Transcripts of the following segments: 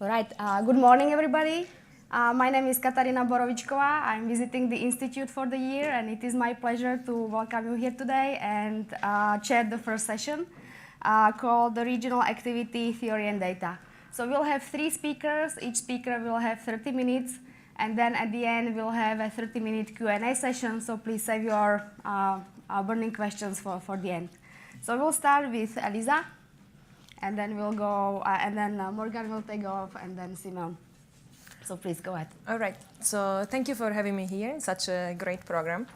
All right, good morning, everybody. My name is Katarina Borovičková. I'm visiting the Institute for the year, and it is my pleasure to welcome you here today and chair the first session called the Regional Activity Theory and Data. So we'll have 3 speakers. Each speaker will have 30 minutes, and then at the end we'll have a 30-minute Q&A session, so please save your burning questions for the end. So we'll start with Elisa, and then we'll go, and then Morgan will take off, and then SImeaon. So please go ahead. All right. So thank you for having me here in such a great program.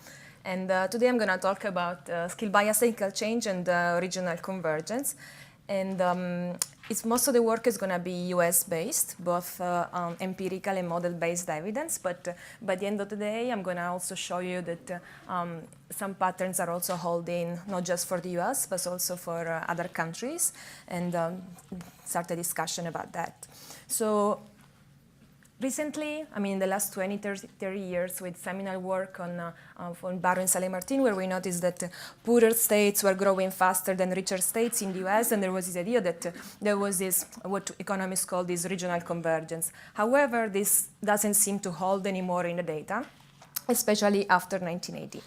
And today I'm going to talk about skill bias technical change and regional convergence. And most of the work is going to be US-based, both empirical and model-based evidence. But by the end of the day, I'm going to also show you that some patterns are also holding, not just for the US, but also for other countries, and start a discussion about that. So recently, in the last 20, 30 years, with seminal work on Barrow and Saleh-Martin, where we noticed that poorer states were growing faster than richer states in the US, and there was this idea that there was this, what economists call this regional convergence. However, this doesn't seem to hold anymore in the data, especially after 1980.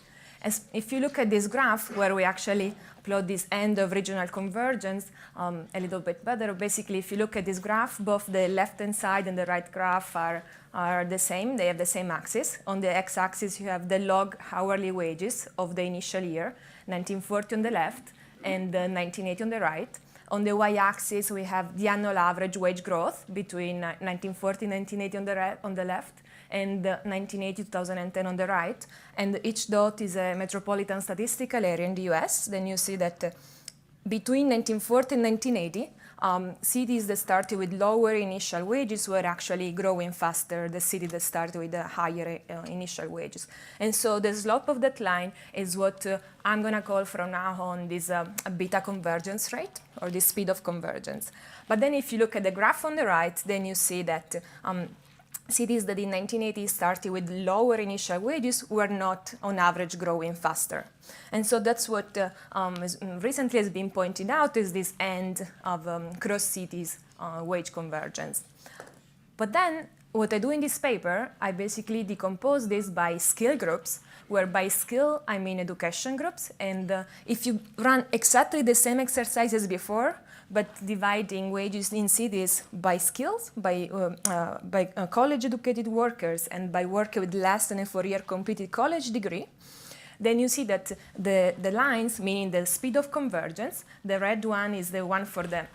If you look at this graph, where we actually plot this end of regional convergence a little bit better, basically, if you look at this graph, both the left-hand side and the right graph are the same. They have the same axis. On the x-axis, you have the log hourly wages of the initial year, 1940 on the left, and 1980 on the right. On the y-axis, we have the annual average wage growth between 1940 and 1980 on the left, and 1980-2010 on the right. And each dot is a metropolitan statistical area in the US. Then you see that between 1940 and 1980, cities that started with lower initial wages were actually growing faster than cities that started with higher initial wages. And so the slope of that line is what I'm going to call from now on this beta convergence rate, or the speed of convergence. But then if you look at the graph on the right, then you see that cities that in 1980 started with lower initial wages were not, on average, growing faster. And so that's what recently has been pointed out, is this end of cross-cities wage convergence. But then what I do in this paper, I basically decompose this by skill groups, where by skill I mean education groups. And if you run exactly the same exercise as before, but dividing wages in cities by skills, by college-educated workers, and by workers with less than a 4-year completed college degree, then you see that the lines, meaning the speed of convergence, the red one is the one for the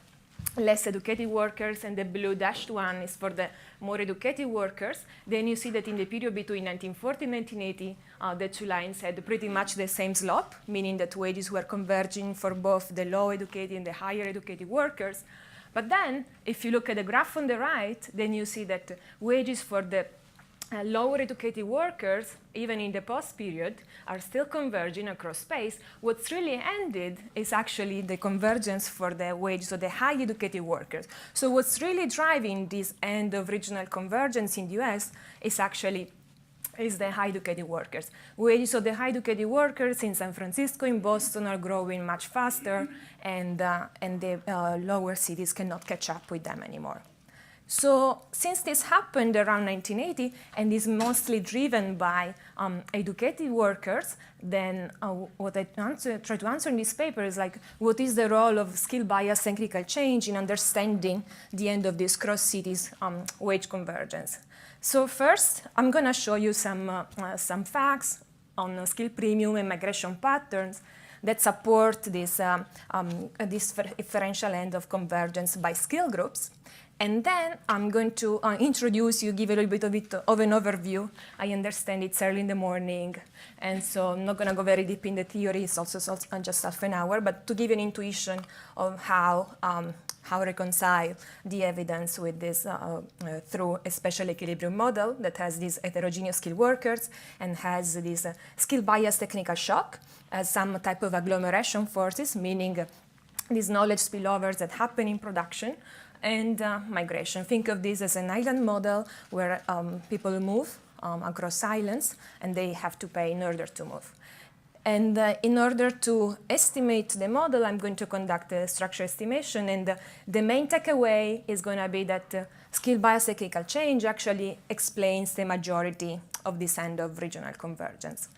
less educated workers, and the blue dashed one is for the more educated workers. Then you see that in the period between 1940 and 1980, the 2 lines had pretty much the same slope, meaning that wages were converging for both the low educated and the higher educated workers. But then, if you look at the graph on the right, then you see that wages for the lower educated workers, even in the post-period, are still converging across space. What's really ended is actually the convergence for the wages of the high educated workers. So what's really driving this end of regional convergence in the US is the high educated workers. Wages of the high educated workers in San Francisco, in Boston, are growing much faster, and the lower cities cannot catch up with them anymore. So since this happened around 1980, and is mostly driven by educated workers, then what I try to answer in this paper is, like, what is the role of skill bias technical change in understanding the end of this cross-cities wage convergence? So first, I'm going to show you some facts on skill premium and migration patterns that support this differential end of convergence by skill groups. And then I'm going to introduce you, give a little bit of an overview. I understand it's early in the morning, and so I'm not going to go very deep in the theory. It's also just half an hour, but to give an intuition of how reconcile the evidence with this through a special equilibrium model that has these heterogeneous skilled workers and has this skill bias technical shock as some type of agglomeration forces, meaning these knowledge spillovers that happen in production, and migration. Think of this as an island model where people move across islands, and they have to pay in order to move. And in order to estimate the model, I'm going to conduct a structure estimation. And the main takeaway is going to be that skill bias cyclical change actually explains the majority of this end of regional convergence.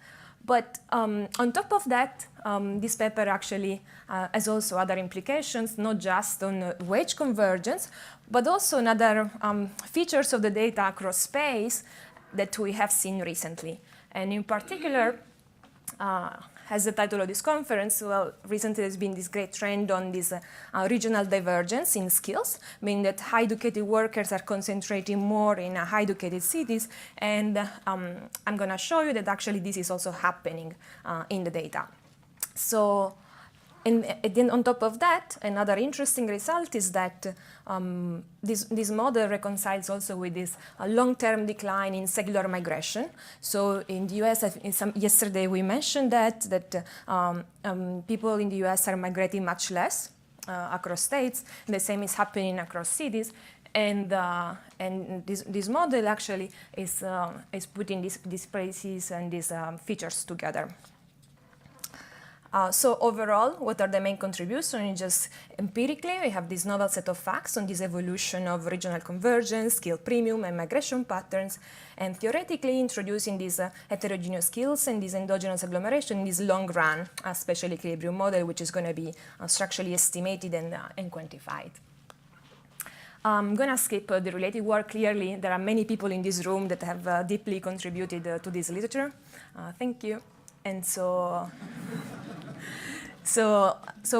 But on top of that, this paper actually has also other implications, not just on wage convergence, but also on other features of the data across space that we have seen recently. And in particular, as the title of this conference, well, recently there's been this great trend on this regional divergence in skills, meaning that high-educated workers are concentrating more in high-educated cities, and I'm going to show you that actually this is also happening in the data. So, and then on top of that, another interesting result is that this model reconciles also with this long-term decline in secular migration. So in the US, yesterday we mentioned that people in the US are migrating much less across states. The same is happening across cities. And this model actually is putting these places and these features together. So overall, what are the main contributions? Just empirically, we have this novel set of facts on this evolution of regional convergence, skill premium, and migration patterns, and theoretically introducing these heterogeneous skills and this endogenous agglomeration in this long-run spatial equilibrium model, which is going to be structurally estimated and quantified. I'm going to skip the related work. Clearly, there are many people in this room that have deeply contributed to this literature. Thank you. And so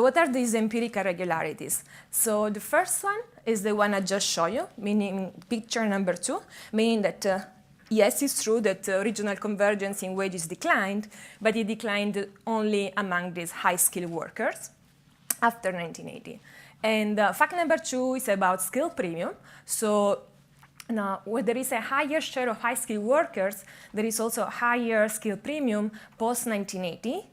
what are these empirical regularities? So the first one is the one I just showed you, meaning picture number 2, meaning that yes, it's true that regional convergence in wages declined, but it declined only among these high-skilled workers after 1980. And fact number 2 is about skill premium. So now, where there is a higher share of high-skilled workers, there is also a higher skill premium post-1980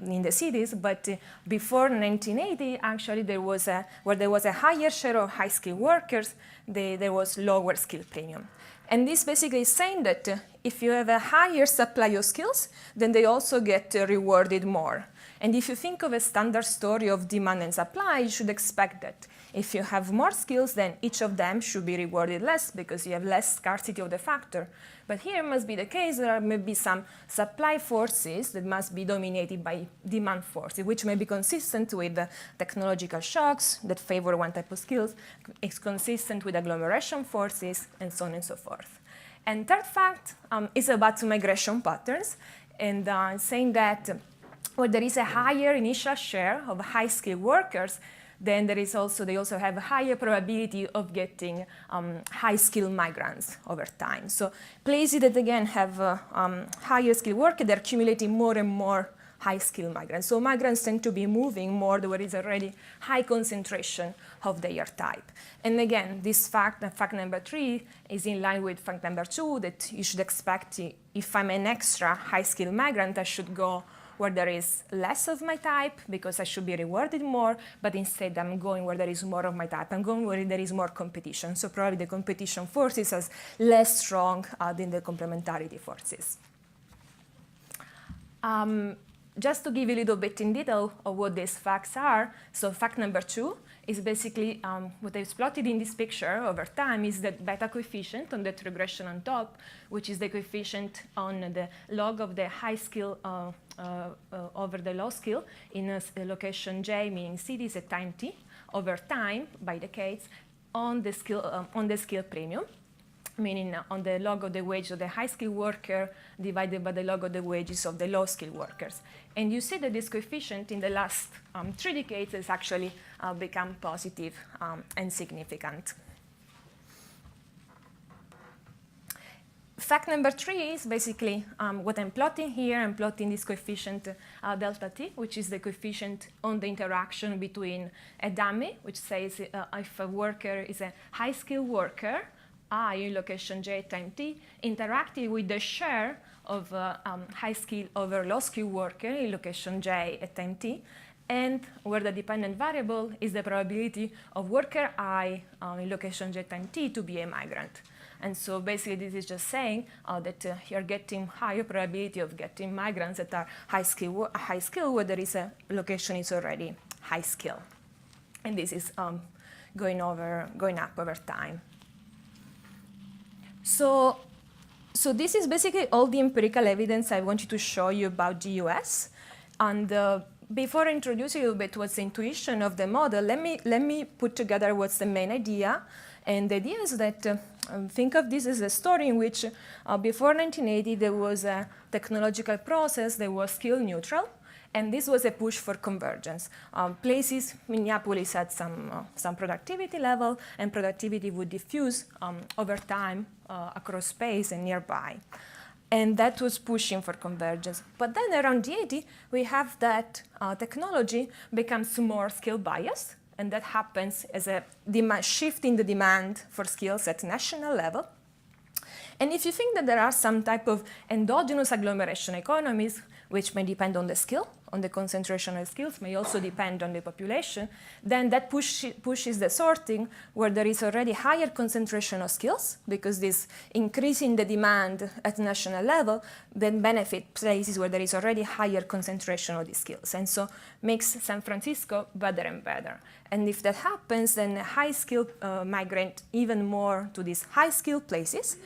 in the cities. But before 1980, actually, where there was a higher share of high-skilled workers, there was lower skill premium. And this basically is saying that if you have a higher supply of skills, then they also get rewarded more. And if you think of a standard story of demand and supply, you should expect that if you have more skills, then each of them should be rewarded less because you have less scarcity of the factor. But here must be the case there may be some supply forces that must be dominated by demand forces, which may be consistent with technological shocks that favor one type of skills. It's consistent with agglomeration forces, and so on and so forth. And third fact is about migration patterns, and saying that where there is a higher initial share of high-skilled workers, then they also have a higher probability of getting high-skilled migrants over time. So places that, again, have higher-skilled workers, they're accumulating more and more high-skilled migrants. So migrants tend to be moving more where there is already high concentration of their type. And again, this fact number 3, is in line with fact number 2, that you should expect if I'm an extra high-skilled migrant, I should go where there is less of my type because I should be rewarded more, but instead I'm going where there is more of my type. I'm going where there is more competition. So probably the competition forces are less strong than the complementarity forces. Just to give you a little bit in detail of what these facts are, so fact number 2 is basically what I've plotted in this picture over time is that beta coefficient on that regression on top, which is the coefficient on the log of the high skill over the low skill in a location J, meaning cities at time t, over time by decades on the skill premium, meaning on the log of the wage of the high-skilled worker divided by the log of the wages of the low-skilled workers. And you see that this coefficient in the last 3 decades has actually become positive and significant. Fact number 3 is basically what I'm plotting here. I'm plotting this coefficient delta t, which is the coefficient on the interaction between a dummy, which says if a worker is a high-skilled worker, I in location J time t, interacting with the share of high skill over low skill worker in location J at time t, and where the dependent variable is the probability of worker I in location j time t to be a migrant. And so basically this is just saying that you're getting higher probability of getting migrants that are high skill where there is a location is already high skill. And this is going up over time. So this is basically all the empirical evidence I wanted to show you about the US. And before introducing a little bit what's the intuition of the model, let me put together what's the main idea. And the idea is that think of this as a story in which before 1980 there was a technological process that was skill neutral, and this was a push for convergence. Places, Minneapolis had some productivity level, and productivity would diffuse over time across space and nearby. And that was pushing for convergence. But then around the 80s, we have that technology becomes more skill biased, and that happens as a shift in the demand for skills at national level. And if you think that there are some type of endogenous agglomeration economies, which may depend on the skill, on the concentration of skills, may also depend on the population, then that pushes the sorting where there is already higher concentration of skills, because this increase in the demand at national level then benefit places where there is already higher concentration of these skills. And so makes San Francisco better and better. And if that happens, then high skill migrate even more to these high skill places.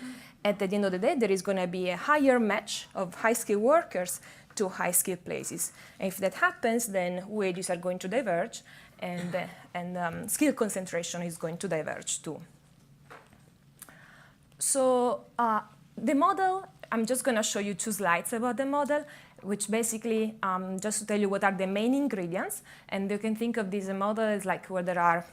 At the end of the day, there is going to be a higher match of high skill workers to high skill places. And if that happens, then wages are going to diverge, and skill concentration is going to diverge too. So the model, I'm just going to show you 2 slides about the model, which basically just to tell you what are the main ingredients. And you can think of this model as like where there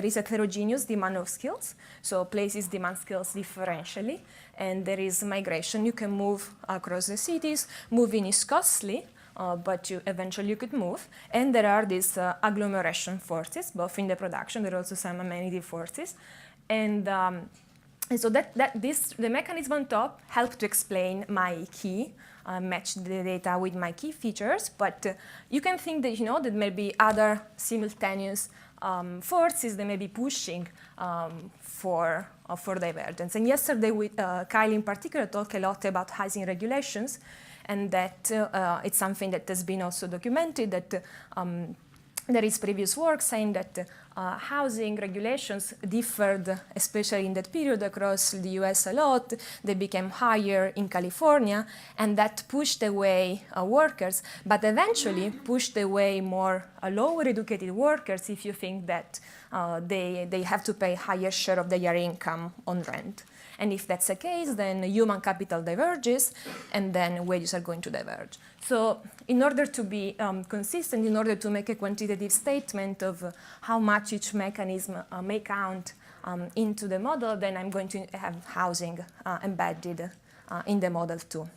is a heterogeneous demand of skills. So places demand skills differentially, and there is migration. You can move across the cities. Moving is costly, but eventually you could move. And there are these agglomeration forces, both in the production. There are also some amenity forces. And so the mechanism on top helped to explain my key, match the data with my key features. But you can think that, that may be other simultaneous forces that may be pushing for divergence. And yesterday, Kyle in particular talked a lot about housing regulations, and that it's something that has been also documented, that there is previous work saying that housing regulations differed, especially in that period, across the US a lot. They became higher in California, and that pushed away workers, but eventually pushed away more lower educated workers if you think that they have to pay higher share of their income on rent. And if that's the case, then human capital diverges, and then wages are going to diverge. So in order to be consistent, in order to make a quantitative statement of how much each mechanism may count into the model, then I'm going to have housing embedded in the model too.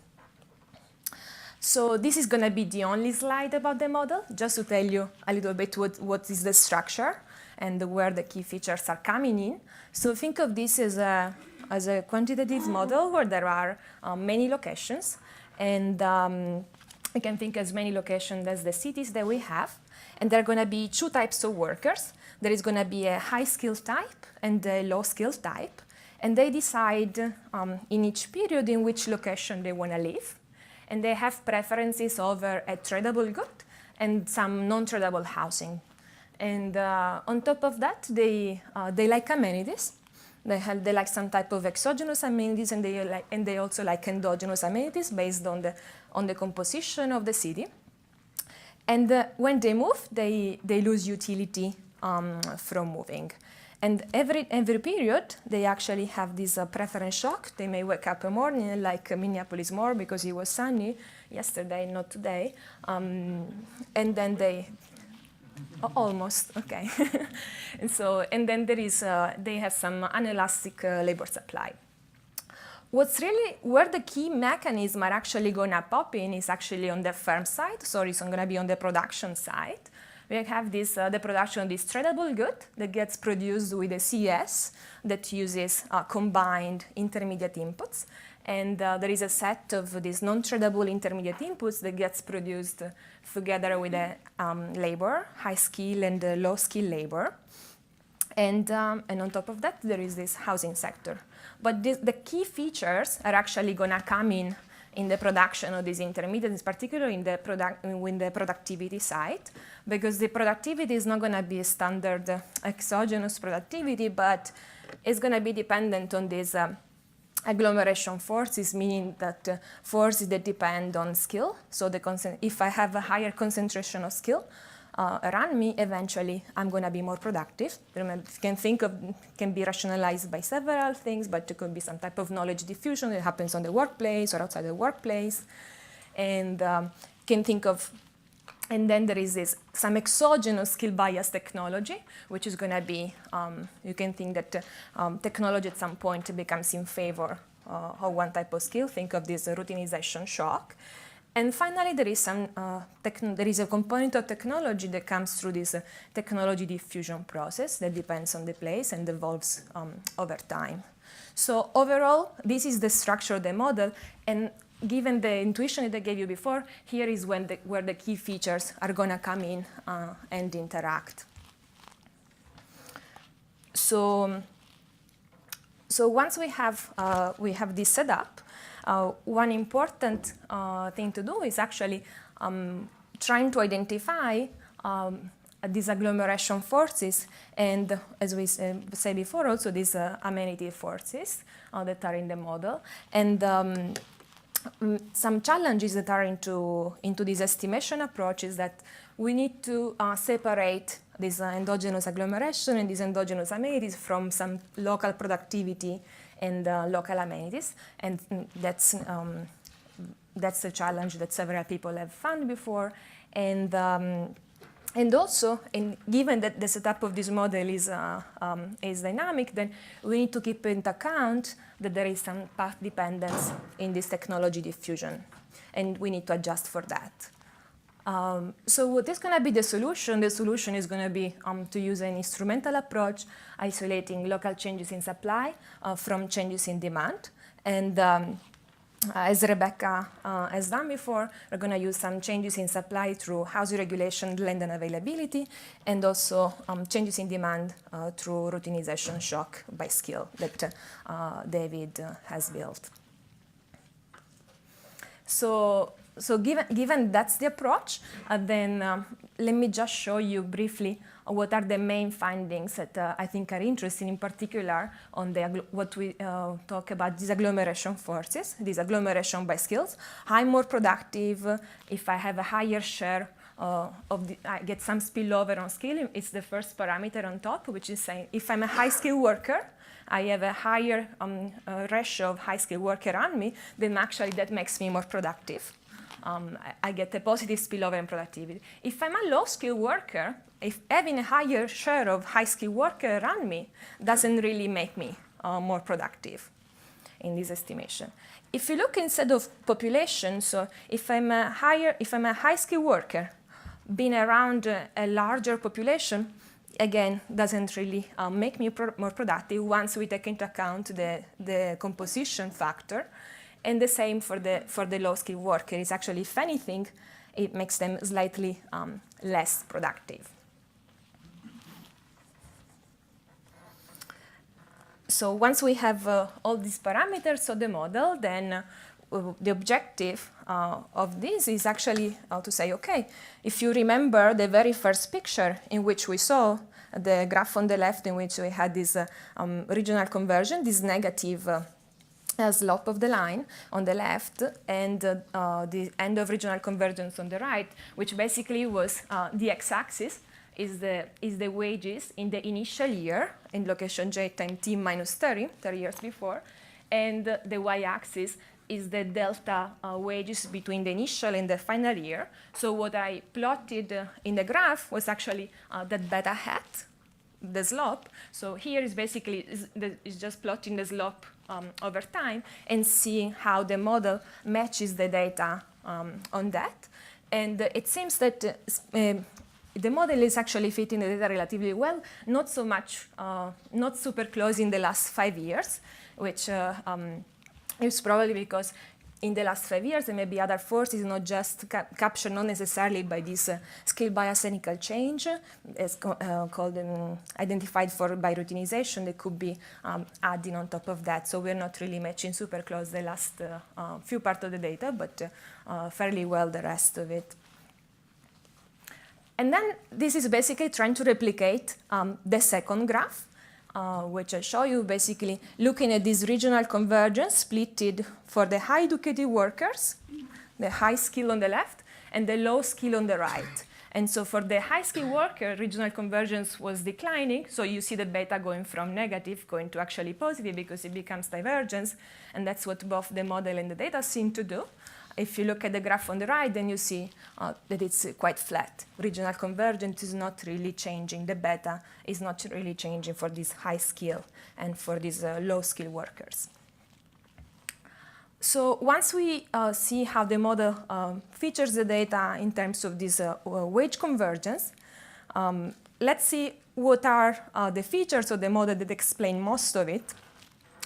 So this is going to be the only slide about the model, just to tell you a little bit what is the structure and where the key features are coming in. So think of this as a quantitative model where there are many locations, and we can think as many locations as the cities that we have. And there are going to be 2 types of workers. There is going to be a high skill type and a low skill type. And they decide in each period in which location they want to live. And they have preferences over a tradable good and some non-tradable housing. And on top of that, they like amenities. They like some type of exogenous amenities, and they also like endogenous amenities based on the composition of the city. And when they move, they lose utility from moving. And every period, they actually have this preference shock. They may wake up a morning and like Minneapolis more because it was sunny yesterday, not today. And then they... almost, okay. and then there is, they have some inelastic labor supply. Where the key mechanisms are actually going to pop in is actually on the firm side, so it's going to be on the production side. We have this, the production of this tradable good that gets produced with a CES that uses combined intermediate inputs. And there is a set of these non-tradable intermediate inputs that gets produced together with a labor, high skill and low skill labor. And on top of that, there is this housing sector. But the key features are actually going to come in the production of these intermediates, particularly in the productivity side, because the productivity is not going to be a standard exogenous productivity, but it's going to be dependent on these agglomeration forces, meaning that forces that depend on skill. So if I have a higher concentration of skill around me, eventually I'm going to be more productive. You can be rationalized by several things, but it could be some type of knowledge diffusion that happens on the workplace or outside the workplace. And and then there is some exogenous skill bias technology, which is going to be, you can think that technology at some point becomes in favor of one type of skill. Think of this routinization shock. And finally, there is a component of technology that comes through this technology diffusion process that depends on the place and evolves over time. So overall, this is the structure of the model. And given the intuition that I gave you before, here is where the key features are going to come in and interact. So once we have this set up, one important thing to do is actually trying to identify these agglomeration forces and, as we said before, also these amenity forces that are in the model. And some challenges that are into this estimation approach is that we need to separate this endogenous agglomeration and these endogenous amenities from some local productivity and local amenities, and that's a challenge that several people have found before, and also, given that the setup of this model is dynamic, then we need to keep into account that there is some path dependence in this technology diffusion, and we need to adjust for that. So what is going to be the solution? The solution is going to be to use an instrumental approach, isolating local changes in supply from changes in demand. And as Rebecca has done before, we're going to use some changes in supply through housing regulation, land and availability, and also changes in demand through routinization shock by skill that David has built. So given that's the approach, then let me just show you briefly what are the main findings that I think are interesting, in particular on what we talk about, these agglomeration forces, these agglomeration by skills. I'm more productive if I have a higher share I get some spillover on skill. It's the first parameter on top, which is saying if I'm a high-skill worker, I have a higher ratio of high-skill worker on me, then actually that makes me more productive. I get a positive spillover in productivity. If I'm a low-skill worker, if having a higher share of high-skill worker around me doesn't really make me more productive in this estimation. If you look instead of population, so if I'm a high-skill worker, being around a larger population, again, doesn't really make me more productive once we take into account the composition factor. And the same for the low-skill worker. It's actually, if anything, it makes them slightly less productive. So once we have all these parameters of the model, then the objective of this is actually to say, okay, if you remember the very first picture in which we saw the graph on the left in which we had this regional convergence, this negative slope of the line on the left, and the end of regional convergence on the right, which basically was the x-axis is the wages in the initial year in location j time t minus 30 years before, and the y-axis is the delta wages between the initial and the final year. So what I plotted in the graph was actually that beta hat, the slope. So here is basically is just plotting the slope over time and seeing how the model matches the data on that. And it seems that the model is actually fitting the data relatively well, not so much, not super close in the last 5 years, which It's probably because in the last 5 years, there may be other forces, not just captured, not necessarily by this skill bias technical change, as called identified by routinization, that could be adding on top of that. So we're not really matching super close the last few parts of the data, but fairly well the rest of it. And then this is basically trying to replicate the second graph, which I show you, basically looking at this regional convergence splitted for the high educated workers, the high skill on the left, and the low skill on the right. And so for the high skill worker, regional convergence was declining. So you see the beta going from negative, going to actually positive because it becomes divergence. And that's what both the model and the data seem to do. If you look at the graph on the right, then you see that it's quite flat. Regional convergence is not really changing. The beta is not really changing for this high skill and for these low skill workers. So once we see how the model features the data in terms of this wage convergence, let's see what are the features of the model that explain most of it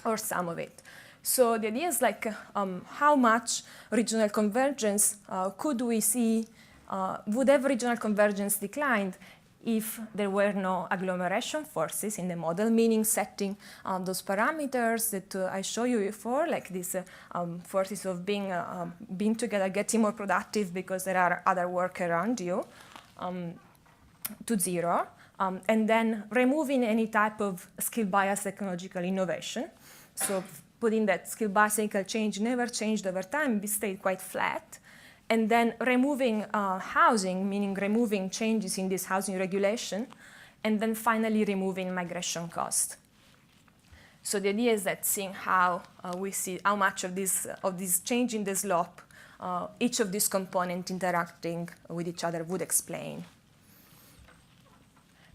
or some of it. So the idea is like how much regional convergence could we see, would have regional convergence declined if there were no agglomeration forces in the model, meaning setting those parameters that I showed you before, like these forces of being together, getting more productive because there are other work around you, to 0, and then removing any type of skill bias technological innovation. So putting that skill bias technical change never changed over time, it stayed quite flat. And then removing housing, meaning removing changes in this housing regulation, and then finally removing migration cost. So the idea is that seeing how we see how much of this change in the slope, each of these components interacting with each other would explain.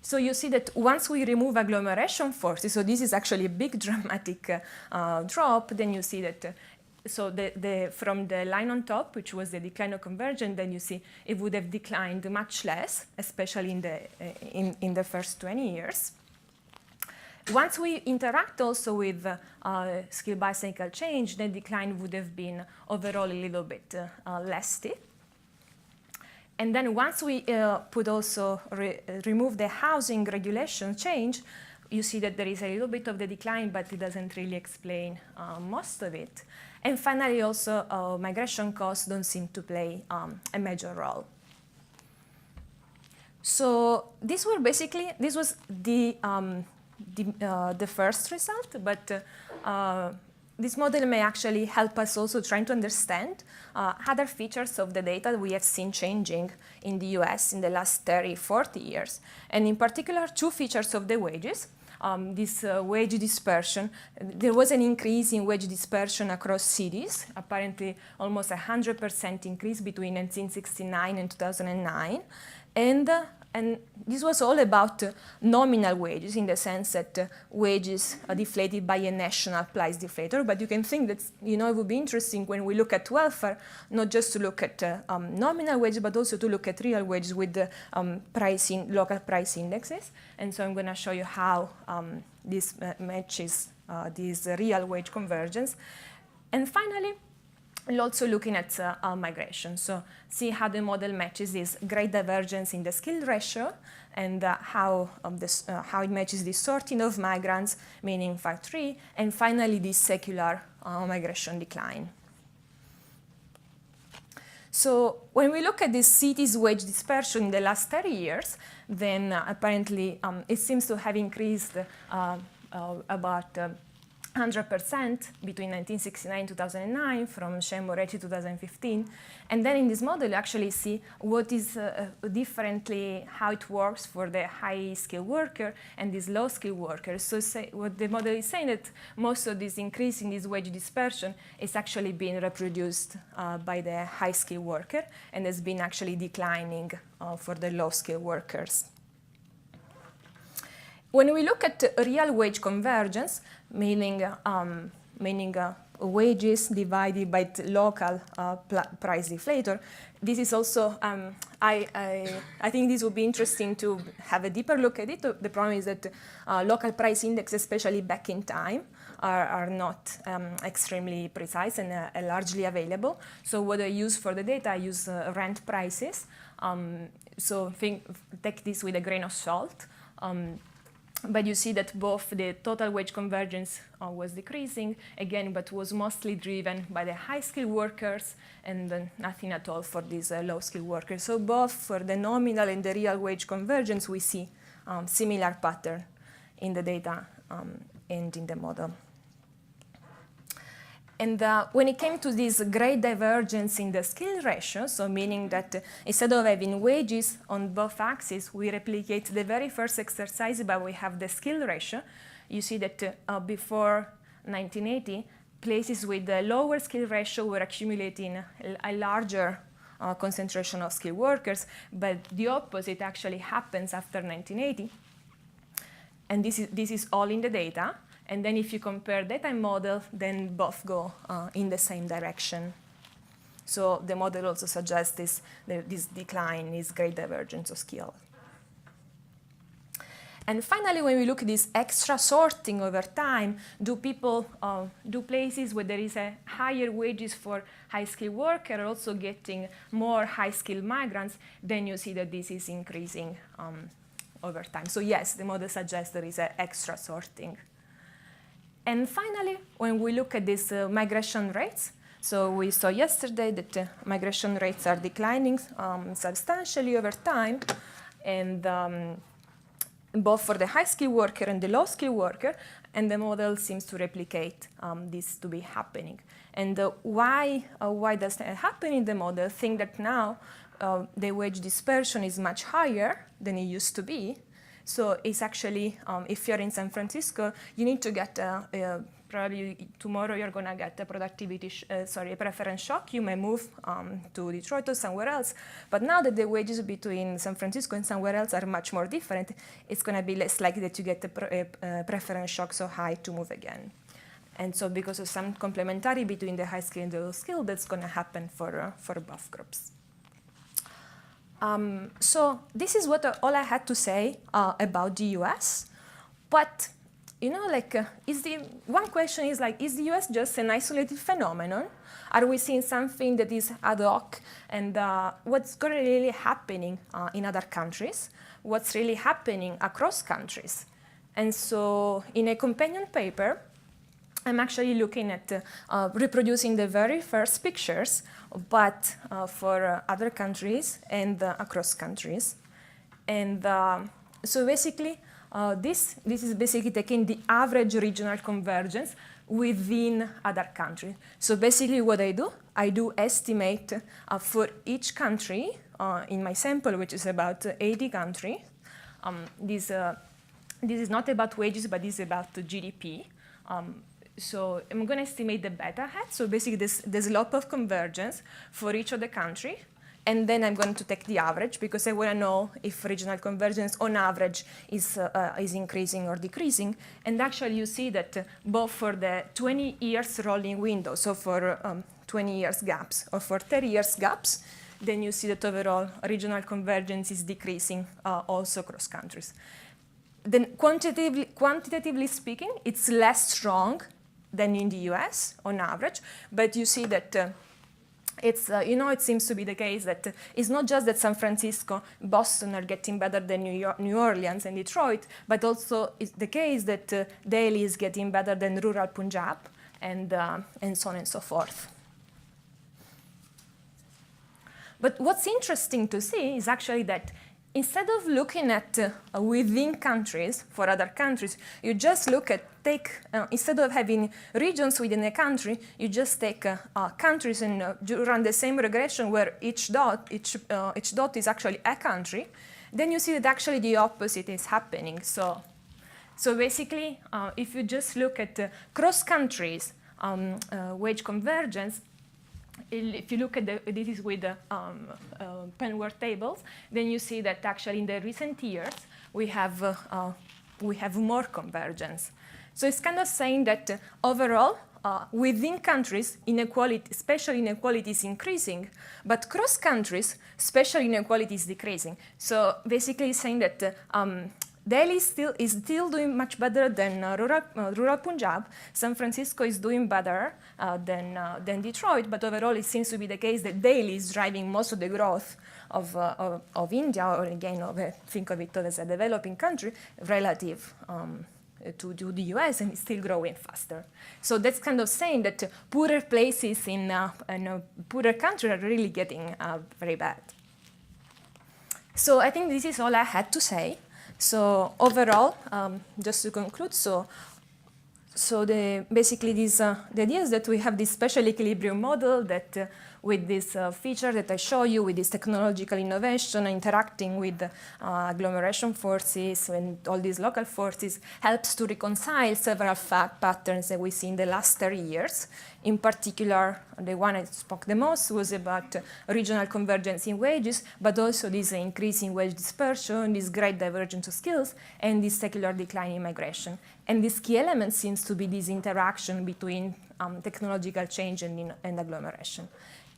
So you see that once we remove agglomeration forces, so this is actually a big dramatic drop, then you see that so from the line on top, which was the decline of convergence, then you see it would have declined much less, especially in the first 20 years. Once we interact also with skill bias technical change, the decline would have been overall a little bit less steep. And then once we remove the housing regulation change, you see that there is a little bit of the decline, but it doesn't really explain most of it. And finally, also, migration costs don't seem to play a major role. So this was the first result, but this model may actually help us also trying to understand other features of the data that we have seen changing in the US in the last 30, 40 years. And in particular, two features of the wages. This wage dispersion. There was an increase in wage dispersion across cities, apparently almost 100% increase between 1969 and 2009. And this was all about nominal wages in the sense that wages are deflated by a national price deflator. But you can think that it would be interesting when we look at welfare, not just to look at nominal wages, but also to look at real wages with the local price indexes. And so I'm going to show you how this matches this real wage convergence. And finally, we're also looking at migration. So see how the model matches this great divergence in the skill ratio and how it matches the sorting of migrants, meaning 5-3, and finally this secular migration decline. So when we look at this city's wage dispersion in the last 30 years, then apparently it seems to have increased about 100% between 1969 and 2009 from Moretti 2015. And then in this model, you actually see what is differently, how it works for the high-skilled worker and this low-skilled worker. So what the model is saying that most of this increase in this wage dispersion is actually being reproduced by the high-skilled worker and has been actually declining for the low-skilled workers. When we look at real wage convergence, meaning wages divided by the local price deflator. This is also, I think this would be interesting to have a deeper look at it. The problem is that local price indexes, especially back in time, are not extremely precise and largely available. So what I use for the data, I use rent prices. So take this with a grain of salt. But you see that both the total wage convergence was decreasing, again, but was mostly driven by the high-skilled workers and nothing at all for these low-skilled workers. So both for the nominal and the real wage convergence, we see similar pattern in the data and in the model. And when it came to this great divergence in the skill ratio, so meaning that instead of having wages on both axes, we replicate the very first exercise, but we have the skill ratio. You see that before 1980, places with the lower skill ratio were accumulating a larger concentration of skilled workers, but the opposite actually happens after 1980. And this is all in the data. And then if you compare data and model, then both go in the same direction. So the model also suggests this decline, this great divergence of skill. And finally, when we look at this extra sorting over time, do places where there is a higher wages for high-skilled workers are also getting more high-skilled migrants, then you see that this is increasing over time. So yes, the model suggests there is an extra sorting. And finally, when we look at these migration rates, so we saw yesterday that migration rates are declining substantially over time, and both for the high-skilled worker and the low-skilled worker, and the model seems to replicate this to be happening. And why does that happen in the model? I think that now the wage dispersion is much higher than it used to be. So it's actually, if you're in San Francisco, you need to get, probably tomorrow you're going to get a a preference shock. You may move to Detroit or somewhere else. But now that the wages between San Francisco and somewhere else are much more different, it's going to be less likely that you get a preference shock so high to move again. And so because of some complementarity between the high skill and the low skill, that's going to happen for both groups. So this is all I had to say about the US. But, you know, one question is is the US just an isolated phenomenon? Are we seeing something that is ad hoc? And what's really happening in other countries? What's really happening across countries? And so in a companion paper, I'm actually looking at reproducing the very first pictures, but for other countries and across countries. And so basically, this is basically taking the average regional convergence within other countries. So basically what I do estimate for each country in my sample, which is about 80 countries. This is not about wages, but this is about the GDP. So I'm going to estimate the beta hat, so basically the slope of convergence for each of the country. And then I'm going to take the average, because I want to know if regional convergence on average is increasing or decreasing. And actually you see that both for the 20 years rolling window, so for 20 years gaps, or for 30 years gaps, then you see that overall regional convergence is decreasing also across countries. Then quantitatively speaking, it's less strong than in the US on average, but you see that it seems to be the case that it's not just that San Francisco, Boston are getting better than New Orleans and Detroit, but also it's the case that Delhi is getting better than rural Punjab, and so on and so forth. But what's interesting to see is actually that instead of looking at within countries for other countries, you just instead of having regions within a country, you just take countries and run the same regression where each dot is actually a country. Then you see that actually the opposite is happening. So basically, if you just look at cross countries wage convergence, if you look at this is with the Penn word tables, then you see that actually in the recent years we have more convergence. So it's kind of saying that overall within countries, inequality, spatial inequality is increasing, but cross countries, spatial inequality is decreasing. So basically saying that Delhi is still doing much better than rural Punjab. San Francisco is doing better than Detroit, but overall it seems to be the case that Delhi is driving most of the growth of India, or again, think of it as a developing country relative to the US, and it's still growing faster. So that's kind of saying that poorer places in poorer countries are really getting very bad. So I think this is all I had to say. So overall, just to conclude, basically the idea is that we have this spatial equilibrium model that with this feature that I show you, with this technological innovation, interacting with agglomeration forces and all these local forces, helps to reconcile several fact patterns that we see in the last 30 years. In particular, the one I spoke the most was about regional convergence in wages, but also this increase in wage dispersion, this great divergence of skills, and this secular decline in migration. And this key element seems to be this interaction between technological change and agglomeration.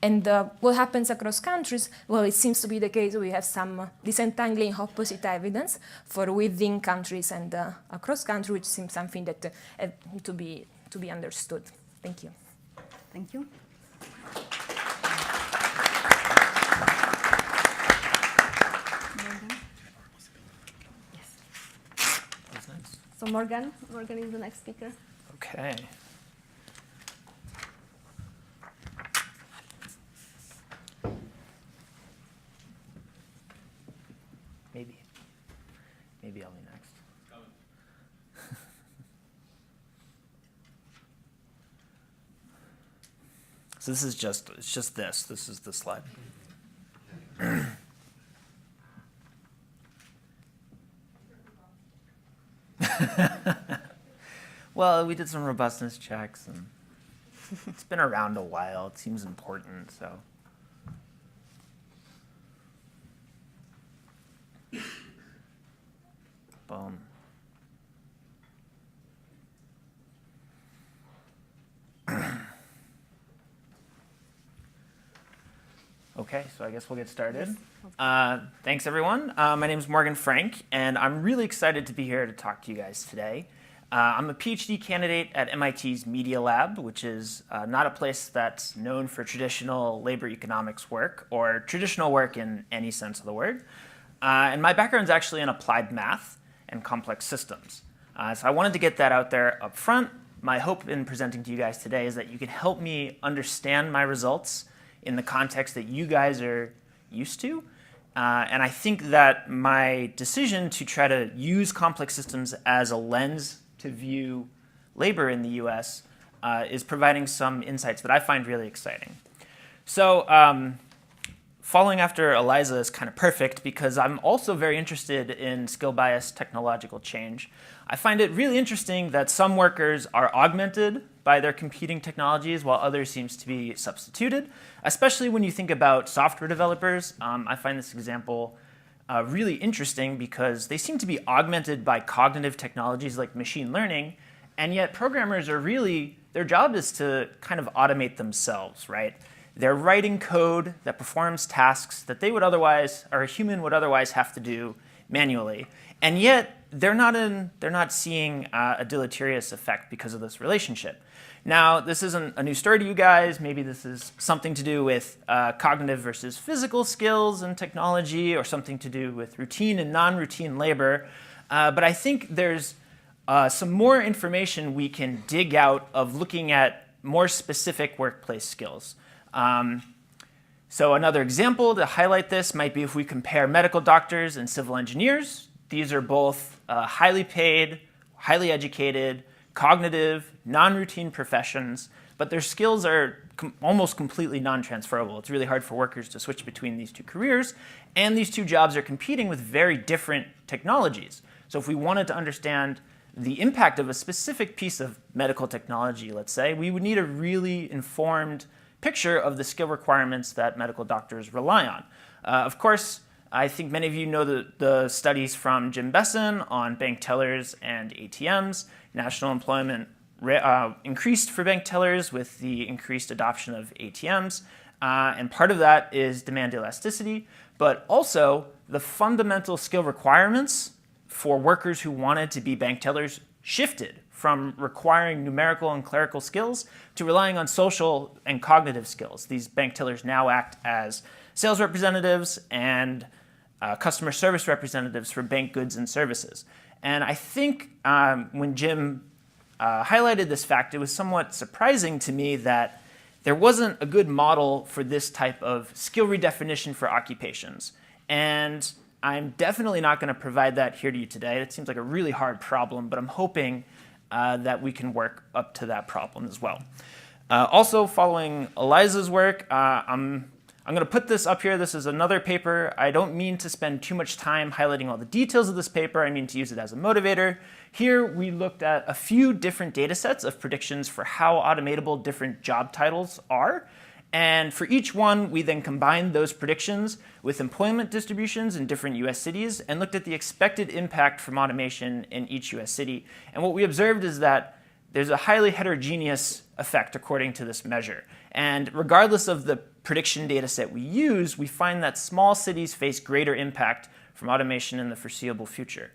And what happens across countries? Well, it seems to be the case we have some disentangling opposite evidence for within countries and across countries, which seems something that to be understood. Thank you. Thank you. Yes. So Morgan is the next speaker. Okay. Maybe I'll be next. So this is it's just this. This is the slide. Well, we did some robustness checks, and it's been around a while. It seems important, so. Boom. Okay, so I guess we'll get started. Thanks, everyone. My name is Morgan Frank, and I'm really excited to be here to talk to you guys today. I'm a PhD candidate at MIT's Media Lab, which is not a place that's known for traditional labor economics work, or traditional work in any sense of the word. And my background is actually in applied math and complex systems. So I wanted to get that out there up front. My hope in presenting to you guys today is that you can help me understand my results in the context that you guys are used to. And I think that my decision to try to use complex systems as a lens to view labor in the US is providing some insights that I find really exciting. So following after Elisa is kind of perfect because I'm also very interested in skill-biased technological change. I find it really interesting that some workers are augmented by their competing technologies while others seems to be substituted, especially when you think about software developers. I find this example really interesting because they seem to be augmented by cognitive technologies like machine learning, and yet programmers are really, their job is to kind of automate themselves, right? They're writing code that performs tasks that they would otherwise, or a human would otherwise have to do manually. And yet, they're not seeing a deleterious effect because of this relationship. Now, this isn't a new story to you guys. Maybe this is something to do with cognitive versus physical skills and technology, or something to do with routine and non-routine labor. But I think there's some more information we can dig out of looking at more specific workplace skills. So another example to highlight this might be if we compare medical doctors and civil engineers. These are both highly paid, highly educated, cognitive, non-routine professions, but their skills are almost completely non-transferable. It's really hard for workers to switch between these two careers, and these two jobs are competing with very different technologies. So if we wanted to understand the impact of a specific piece of medical technology, let's say, we would need a really informed picture of the skill requirements that medical doctors rely on. Of course, I think many of you know the studies from Jim Besson on bank tellers and ATMs, national employment increased for bank tellers with the increased adoption of ATMs. And part of that is demand elasticity, but also the fundamental skill requirements for workers who wanted to be bank tellers shifted from requiring numerical and clerical skills to relying on social and cognitive skills. These bank tellers now act as sales representatives and customer service representatives for bank goods and services. And I think when Jim highlighted this fact, it was somewhat surprising to me that there wasn't a good model for this type of skill redefinition for occupations. And I'm definitely not going to provide that here to you today. It seems like a really hard problem, but I'm hoping that we can work up to that problem as well. Also, following Elisa's work, I'm going to put this up here. This is another paper. I don't mean to spend too much time highlighting all the details of this paper. I mean to use it as a motivator. Here we looked at a few different data sets of predictions for how automatable different job titles are. And for each one, we then combined those predictions with employment distributions in different US cities and looked at the expected impact from automation in each US city. And what we observed is that there's a highly heterogeneous effect according to this measure. And regardless of the prediction data set we use, we find that small cities face greater impact from automation in the foreseeable future.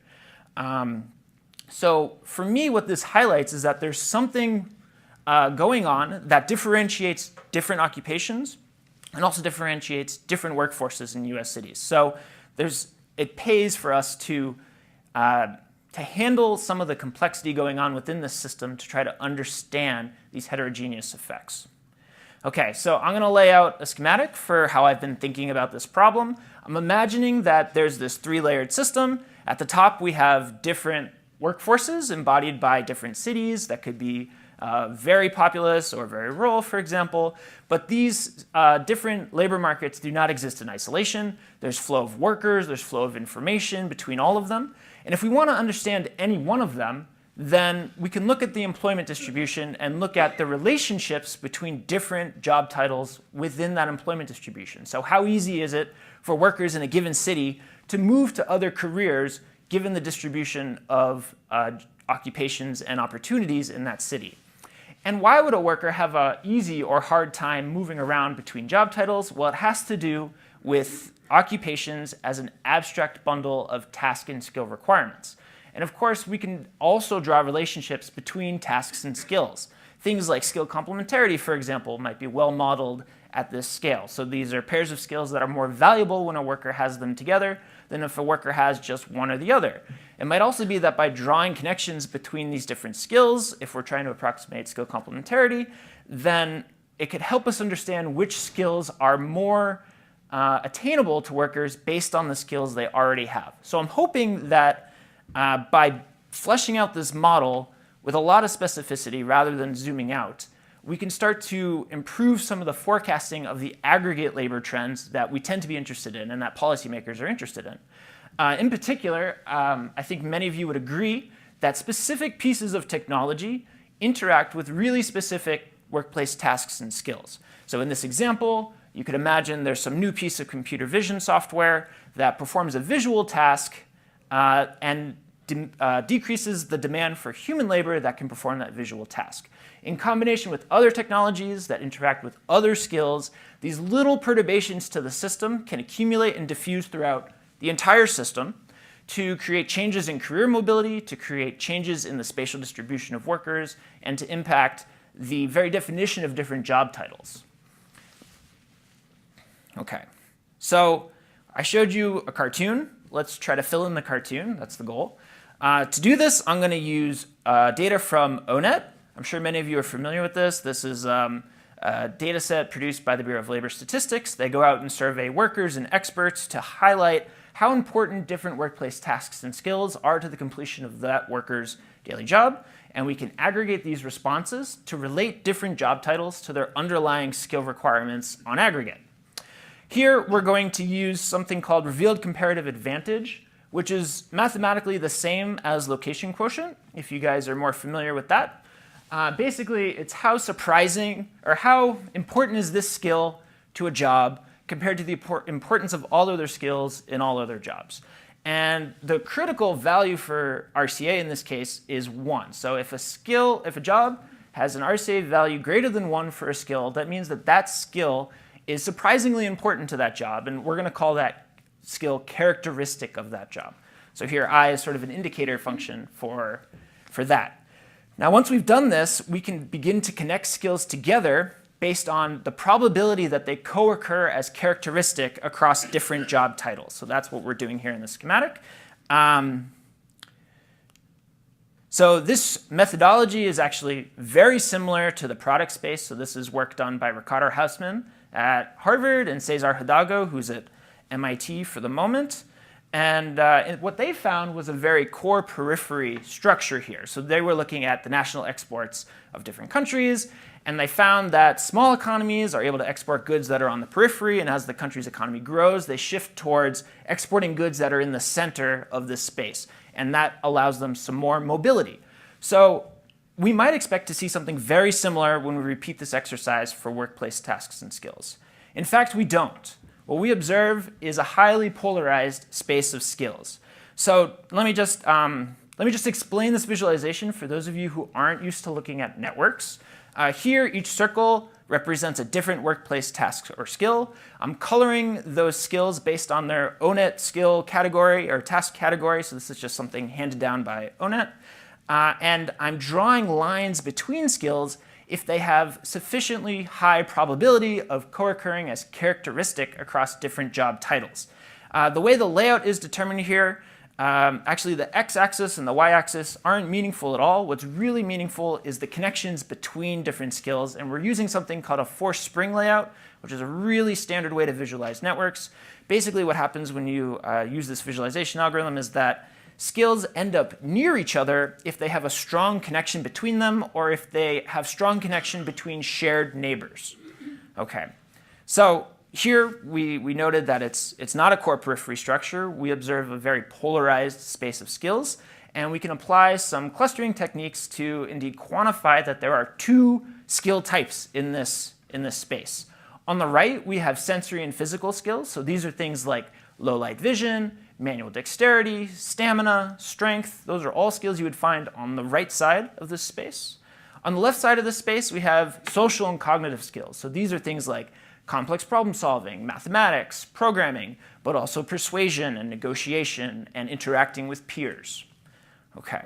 So for me, what this highlights is that there's something going on that differentiates different occupations and also differentiates different workforces in US cities. So it pays for us to handle some of the complexity going on within this system to try to understand these heterogeneous effects. Okay, so I'm going to lay out a schematic for how I've been thinking about this problem. I'm imagining that there's this three-layered system. At the top, we have different workforces embodied by different cities that could be very populous or very rural, for example. But these different labor markets do not exist in isolation. There's flow of workers, there's flow of information between all of them. And if we want to understand any one of them, then we can look at the employment distribution and look at the relationships between different job titles within that employment distribution. So how easy is it for workers in a given city to move to other careers given the distribution of occupations and opportunities in that city? And why would a worker have an easy or hard time moving around between job titles? Well, it has to do with occupations as an abstract bundle of task and skill requirements. And of course, we can also draw relationships between tasks and skills. Things like skill complementarity, for example, might be well modeled at this scale. So these are pairs of skills that are more valuable when a worker has them together than if a worker has just one or the other. It might also be that by drawing connections between these different skills, if we're trying to approximate skill complementarity, then it could help us understand which skills are more attainable to workers based on the skills they already have. So I'm hoping that by fleshing out this model with a lot of specificity rather than zooming out, we can start to improve some of the forecasting of the aggregate labor trends that we tend to be interested in and that policymakers are interested in. In particular, I think many of you would agree that specific pieces of technology interact with really specific workplace tasks and skills. So in this example, you could imagine there's some new piece of computer vision software that performs a visual task and decreases the demand for human labor that can perform that visual task. In combination with other technologies that interact with other skills, these little perturbations to the system can accumulate and diffuse throughout the entire system to create changes in career mobility, to create changes in the spatial distribution of workers, and to impact the very definition of different job titles. Okay, so I showed you a cartoon. Let's try to fill in the cartoon. That's the goal. To do this, I'm going to use data from ONET. I'm sure many of you are familiar with this. This is a data set produced by the Bureau of Labor Statistics. They go out and survey workers and experts to highlight how important different workplace tasks and skills are to the completion of that worker's daily job. And we can aggregate these responses to relate different job titles to their underlying skill requirements on aggregate. Here, we're going to use something called revealed comparative advantage, which is mathematically the same as location quotient, if you guys are more familiar with that. Basically, it's how surprising or how important is this skill to a job compared to the importance of all other skills in all other jobs. And the critical value for RCA in this case is 1. So if a job has an RCA value greater than 1 for a skill, that means that that skill is surprisingly important to that job, and we're going to call that skill characteristic of that job. So here I is sort of an indicator function for that. Now once we've done this, we can begin to connect skills together based on the probability that they co-occur as characteristic across different job titles. So that's what we're doing here in the schematic. So this methodology is actually very similar to the product space. So this is work done by Ricardo Hausmann at Harvard and Cesar Hidalgo, who's at MIT for the moment. And what they found was a very core periphery structure here. So they were looking at the national exports of different countries, and they found that small economies are able to export goods that are on the periphery, and as the country's economy grows, they shift towards exporting goods that are in the center of this space, and that allows them some more mobility. So we might expect to see something very similar when we repeat this exercise for workplace tasks and skills. In fact, we don't. What we observe is a highly polarized space of skills. So let me just explain this visualization for those of you who aren't used to looking at networks. Here, each circle represents a different workplace task or skill. I'm coloring those skills based on their ONET skill category or task category. So this is just something handed down by ONET. And I'm drawing lines between skills if they have sufficiently high probability of co-occurring as characteristic across different job titles. The way the layout is determined here, actually the x-axis and the y-axis aren't meaningful at all. What's really meaningful is the connections between different skills, and we're using something called a forced spring layout, which is a really standard way to visualize networks. Basically what happens when you use this visualization algorithm is that skills end up near each other if they have a strong connection between them or if they have strong connection between shared neighbors. Okay, so here we noted that it's not a core periphery structure. We observe a very polarized space of skills, and we can apply some clustering techniques to indeed quantify that there are 2 skill types in this space. On the right, we have sensory and physical skills. So these are things like low light vision, manual dexterity, stamina, strength. Those are all skills you would find on the right side of this space. On the left side of this space, we have social and cognitive skills. So these are things like complex problem solving, mathematics, programming, but also persuasion and negotiation and interacting with peers. Okay.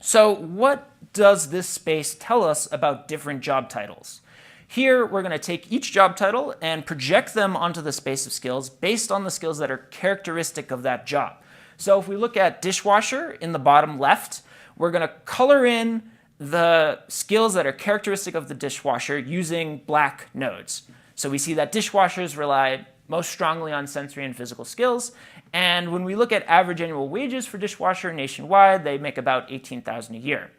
So what does this space tell us about different job titles? Here, we're going to take each job title and project them onto the space of skills based on the skills that are characteristic of that job. So if we look at dishwasher in the bottom left, we're going to color in the skills that are characteristic of the dishwasher using black nodes. So we see that dishwashers rely most strongly on sensory and physical skills. And when we look at average annual wages for dishwasher nationwide, they make about $18,000 a year.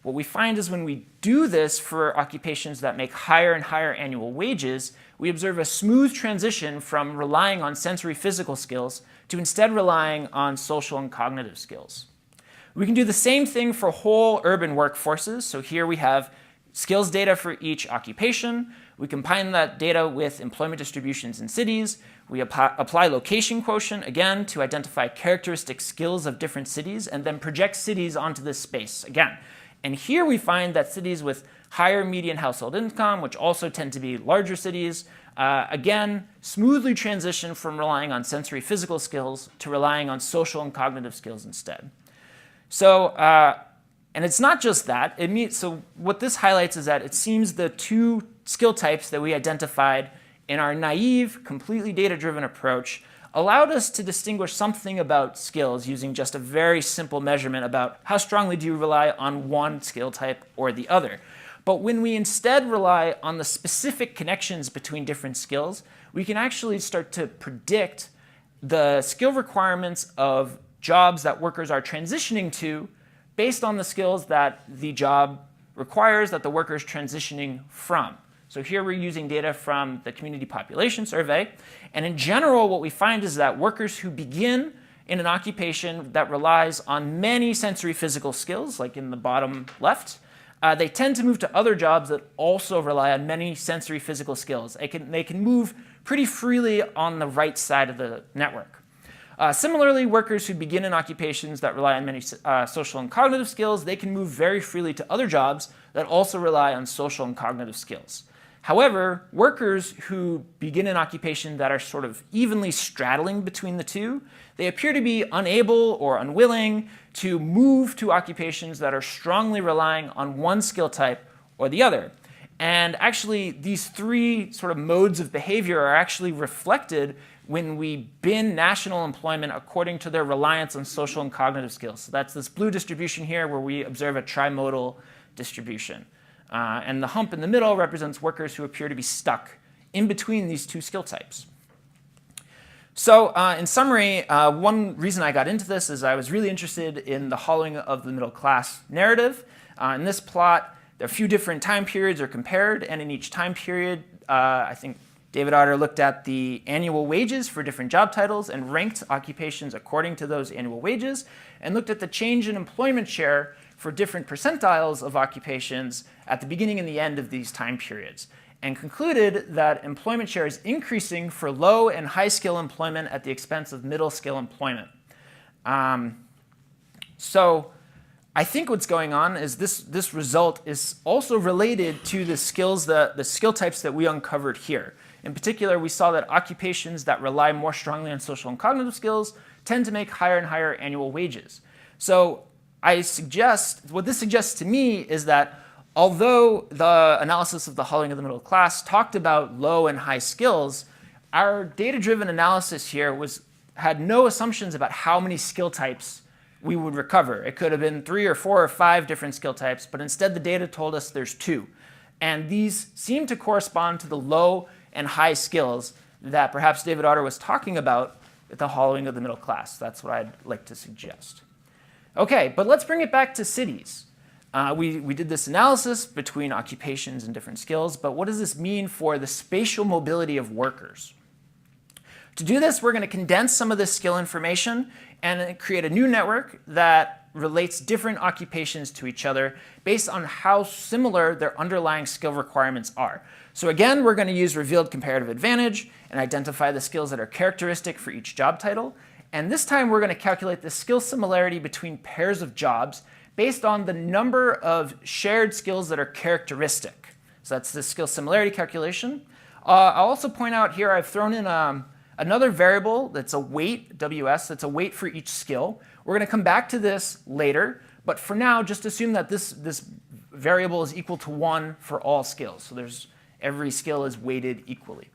What we find is when we do this for occupations that make higher and higher annual wages, we observe a smooth transition from relying on sensory physical skills to instead relying on social and cognitive skills. We can do the same thing for whole urban workforces. So here we have skills data for each occupation. We combine that data with employment distributions in cities. We apply location quotient, again, to identify characteristic skills of different cities, and then project cities onto this space again. And here we find that cities with higher median household income, which also tend to be larger cities, again, smoothly transition from relying on sensory physical skills to relying on social and cognitive skills instead. So, and it's not just that. So what this highlights is that it seems the 2 skill types that we identified in our naive, completely data-driven approach allowed us to distinguish something about skills using just a very simple measurement about how strongly do you rely on one skill type or the other. But when we instead rely on the specific connections between different skills, we can actually start to predict the skill requirements of jobs that workers are transitioning to based on the skills that the job requires that the worker is transitioning from. So here we're using data from the Community Population Survey. And in general, what we find is that workers who begin in an occupation that relies on many sensory physical skills, like in the bottom left, they tend to move to other jobs that also rely on many sensory physical skills. They can move pretty freely on the right side of the network. Similarly, workers who begin in occupations that rely on many social and cognitive skills, they can move very freely to other jobs that also rely on social and cognitive skills. However, workers who begin in occupations that are sort of evenly straddling between the two, they appear to be unable or unwilling to move to occupations that are strongly relying on one skill type or the other. And actually, these three sort of modes of behavior are actually reflected when we bin national employment according to their reliance on social and cognitive skills. So that's this blue distribution here where we observe a trimodal distribution. And the hump in the middle represents workers who appear to be stuck in between these two skill types. So in summary, one reason I got into this is I was really interested in the hollowing of the middle class narrative. In this plot, a few different time periods are compared, and in each time period, I think David Alder looked at the annual wages for different job titles and ranked occupations according to those annual wages, and looked at the change in employment share for different percentiles of occupations at the beginning and the end of these time periods, and concluded that employment share is increasing for low and high skill employment at the expense of middle skill employment. So I think what's going on is this result is also related to the skill types that we uncovered here. In particular, we saw that occupations that rely more strongly on social and cognitive skills tend to make higher and higher annual wages. So what this suggests to me is that although the analysis of the hollowing of the middle class talked about low and high skills, our data-driven analysis here had no assumptions about how many skill types we would recover. It could have been 3 or 4 or 5 different skill types, but instead the data told us there's 2. And these seem to correspond to the low and high skills that perhaps David Alder was talking about at the hollowing of the middle class. That's what I'd like to suggest. Okay, but let's bring it back to cities. We did this analysis between occupations and different skills, but what does this mean for the spatial mobility of workers? To do this, we're going to condense some of this skill information and create a new network that relates different occupations to each other based on how similar their underlying skill requirements are. So again, we're going to use revealed comparative advantage and identify the skills that are characteristic for each job title. And this time, we're going to calculate the skill similarity between pairs of jobs based on the number of shared skills that are characteristic. So that's the skill similarity calculation. I'll also point out here I've thrown in another variable that's a weight, WS, that's a weight for each skill. We're going to come back to this later, but for now, just assume that this variable is equal to 1 for all skills. So every skill is weighted equally.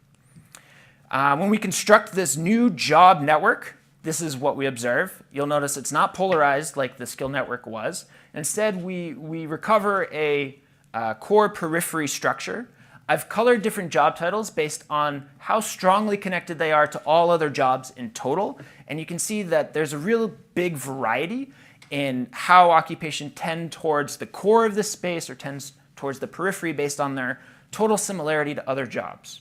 When we construct this new job network, this is what we observe. You'll notice it's not polarized like the skill network was. Instead, we recover a core periphery structure. I've colored different job titles based on how strongly connected they are to all other jobs in total. And you can see that there's a real big variety in how occupation tend towards the core of this space or tends towards the periphery based on their total similarity to other jobs.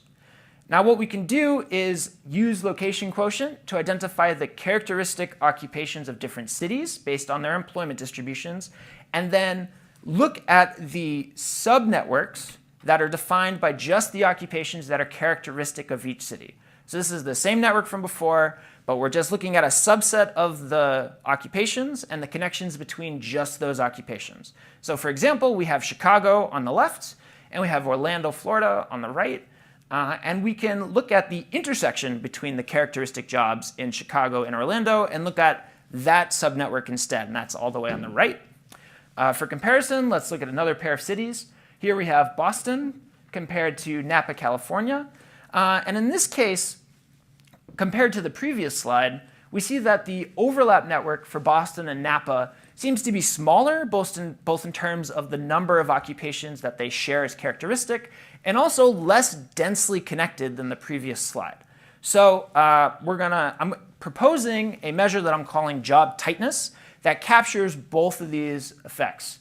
Now what we can do is use location quotient to identify the characteristic occupations of different cities based on their employment distributions, and then look at the subnetworks that are defined by just the occupations that are characteristic of each city. So this is the same network from before, but we're just looking at a subset of the occupations and the connections between just those occupations. So for example, we have Chicago on the left, and we have Orlando, Florida on the right. And we can look at the intersection between the characteristic jobs in Chicago and Orlando and look at that subnetwork instead, and that's all the way on the right. For comparison, let's look at another pair of cities. Here we have Boston compared to Napa, California. And in this case, compared to the previous slide, we see that the overlap network for Boston and Napa seems to be smaller, both in terms of the number of occupations that they share as characteristic, and also less densely connected than the previous slide. So I'm proposing a measure that I'm calling job tightness that captures both of these effects.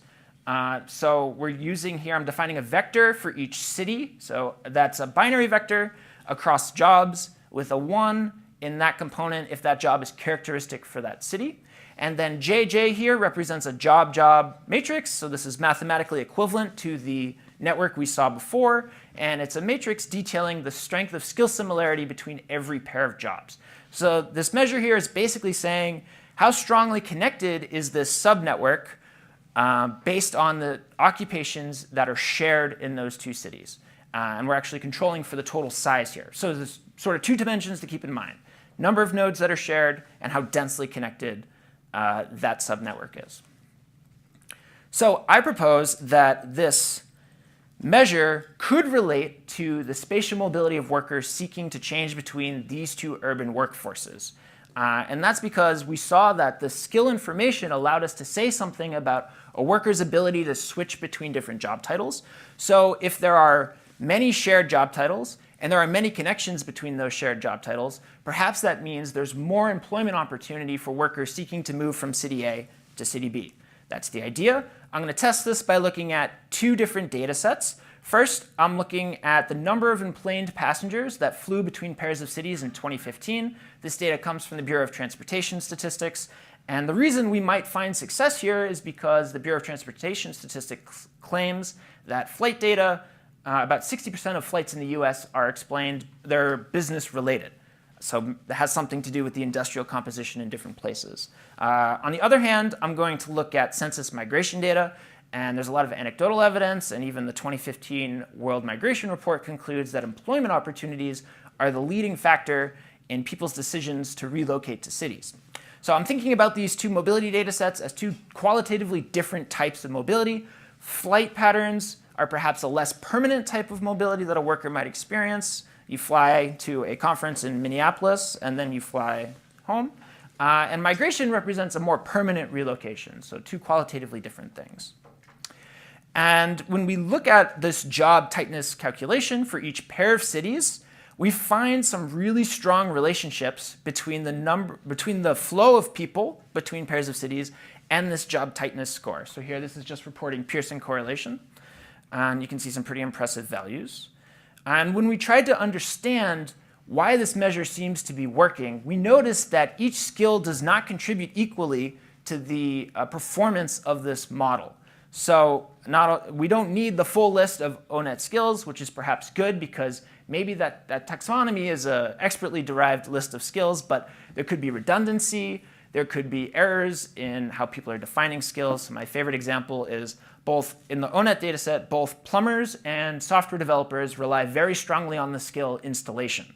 So we're using here, I'm defining a vector for each city. So that's a binary vector across jobs with a 1 in that component if that job is characteristic for that city. And then JJ here represents a job-job matrix. So this is mathematically equivalent to the network we saw before, and it's a matrix detailing the strength of skill similarity between every pair of jobs. So this measure here is basically saying how strongly connected is this subnetwork based on the occupations that are shared in those two cities. And we're actually controlling for the total size here. So there's sort of two dimensions to keep in mind: number of nodes that are shared and how densely connected that subnetwork is. So I propose that this measure could relate to the spatial mobility of workers seeking to change between these two urban workforces. And that's because we saw that the skill information allowed us to say something about a worker's ability to switch between different job titles. So if there are many shared job titles and there are many connections between those shared job titles, perhaps that means there's more employment opportunity for workers seeking to move from city A to city B. That's the idea. I'm going to test this by looking at two different data sets. First, I'm looking at the number of emplaned passengers that flew between pairs of cities in 2015. This data comes from the Bureau of Transportation Statistics. And the reason we might find success here is because the Bureau of Transportation Statistics claims that flight data, about 60% of flights in the US are explained, they're business related. So it has something to do with the industrial composition in different places. On the other hand, I'm going to look at census migration data, and there's a lot of anecdotal evidence, and even the 2015 World Migration Report concludes that employment opportunities are the leading factor in people's decisions to relocate to cities. So I'm thinking about these two mobility data sets as two qualitatively different types of mobility. Flight patterns are perhaps a less permanent type of mobility that a worker might experience. You fly to a conference in Minneapolis, and then you fly home. And migration represents a more permanent relocation, so two qualitatively different things. And when we look at this job tightness calculation for each pair of cities, we find some really strong relationships between the flow of people between pairs of cities and this job tightness score. So here, this is just reporting Pearson correlation. And you can see some pretty impressive values. And when we tried to understand why this measure seems to be working, we noticed that each skill does not contribute equally to the performance of this model. So we don't need the full list of O-Net skills, which is perhaps good because maybe that taxonomy is an expertly derived list of skills, but there could be redundancy. There could be errors in how people are defining skills. So my favorite example is both in the O-Net dataset, both plumbers and software developers rely very strongly on the skill installation.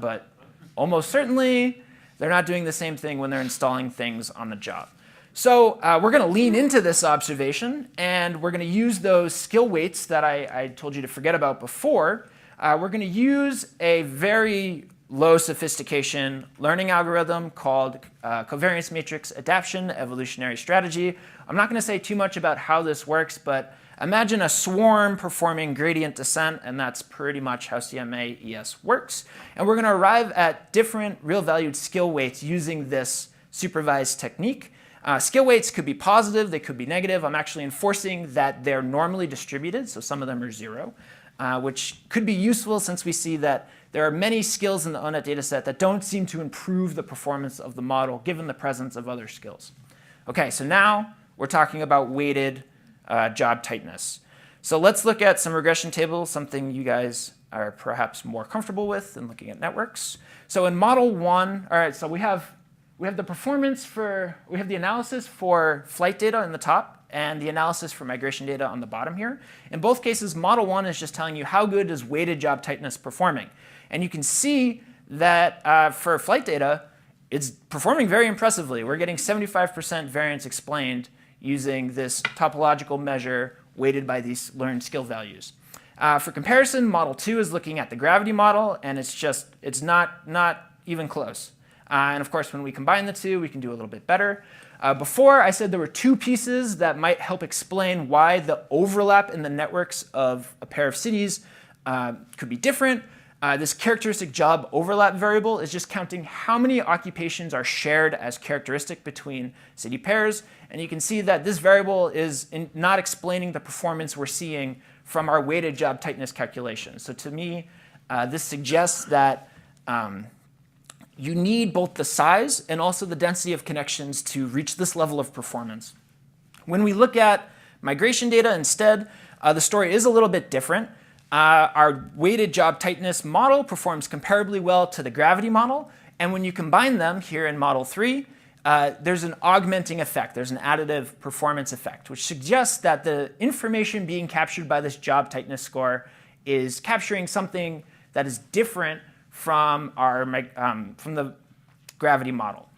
But almost certainly, they're not doing the same thing when they're installing things on the job. So we're going to lean into this observation, and we're going to use those skill weights that I told you to forget about before. We're going to use a very low sophistication learning algorithm called covariance matrix adaptation evolutionary strategy. I'm not going to say too much about how this works, but imagine a swarm performing gradient descent, and that's pretty much how SImeaon works. And we're going to arrive at different real-valued skill weights using this supervised technique. Skill weights could be positive, they could be negative. I'm actually enforcing that they're normally distributed, so some of them are 0, which could be useful since we see that there are many skills in the O-Net dataset that don't seem to improve the performance of the model given the presence of other skills. Okay, so now we're talking about weighted job tightness. So let's look at some regression tables, something you guys are perhaps more comfortable with than looking at networks. So in model 1, all right, so we have the performance we have the analysis for flight data in the top and the analysis for migration data on the bottom here. In both cases, model 1 is just telling you how good is weighted job tightness performing. And you can see that for flight data, it's performing very impressively. We're getting 75% variance explained using this topological measure weighted by these learned skill values. For comparison, model 2 is looking at the gravity model, and it's not even close. And of course, when we combine the two, we can do a little bit better. Before, I said there were two pieces that might help explain why the overlap in the networks of a pair of cities could be different. This characteristic job overlap variable is just counting how many occupations are shared as characteristic between city pairs. And you can see that this variable is not explaining the performance we're seeing from our weighted job tightness calculation. So to me, this suggests that you need both the size and also the density of connections to reach this level of performance. When we look at migration data instead, the story is a little bit different. Our weighted job tightness model performs comparably well to the gravity model. And when you combine them here in Model 3, there's an augmenting effect. There's an additive performance effect, which suggests that the information being captured by this job tightness score is capturing something that is different from the gravity model.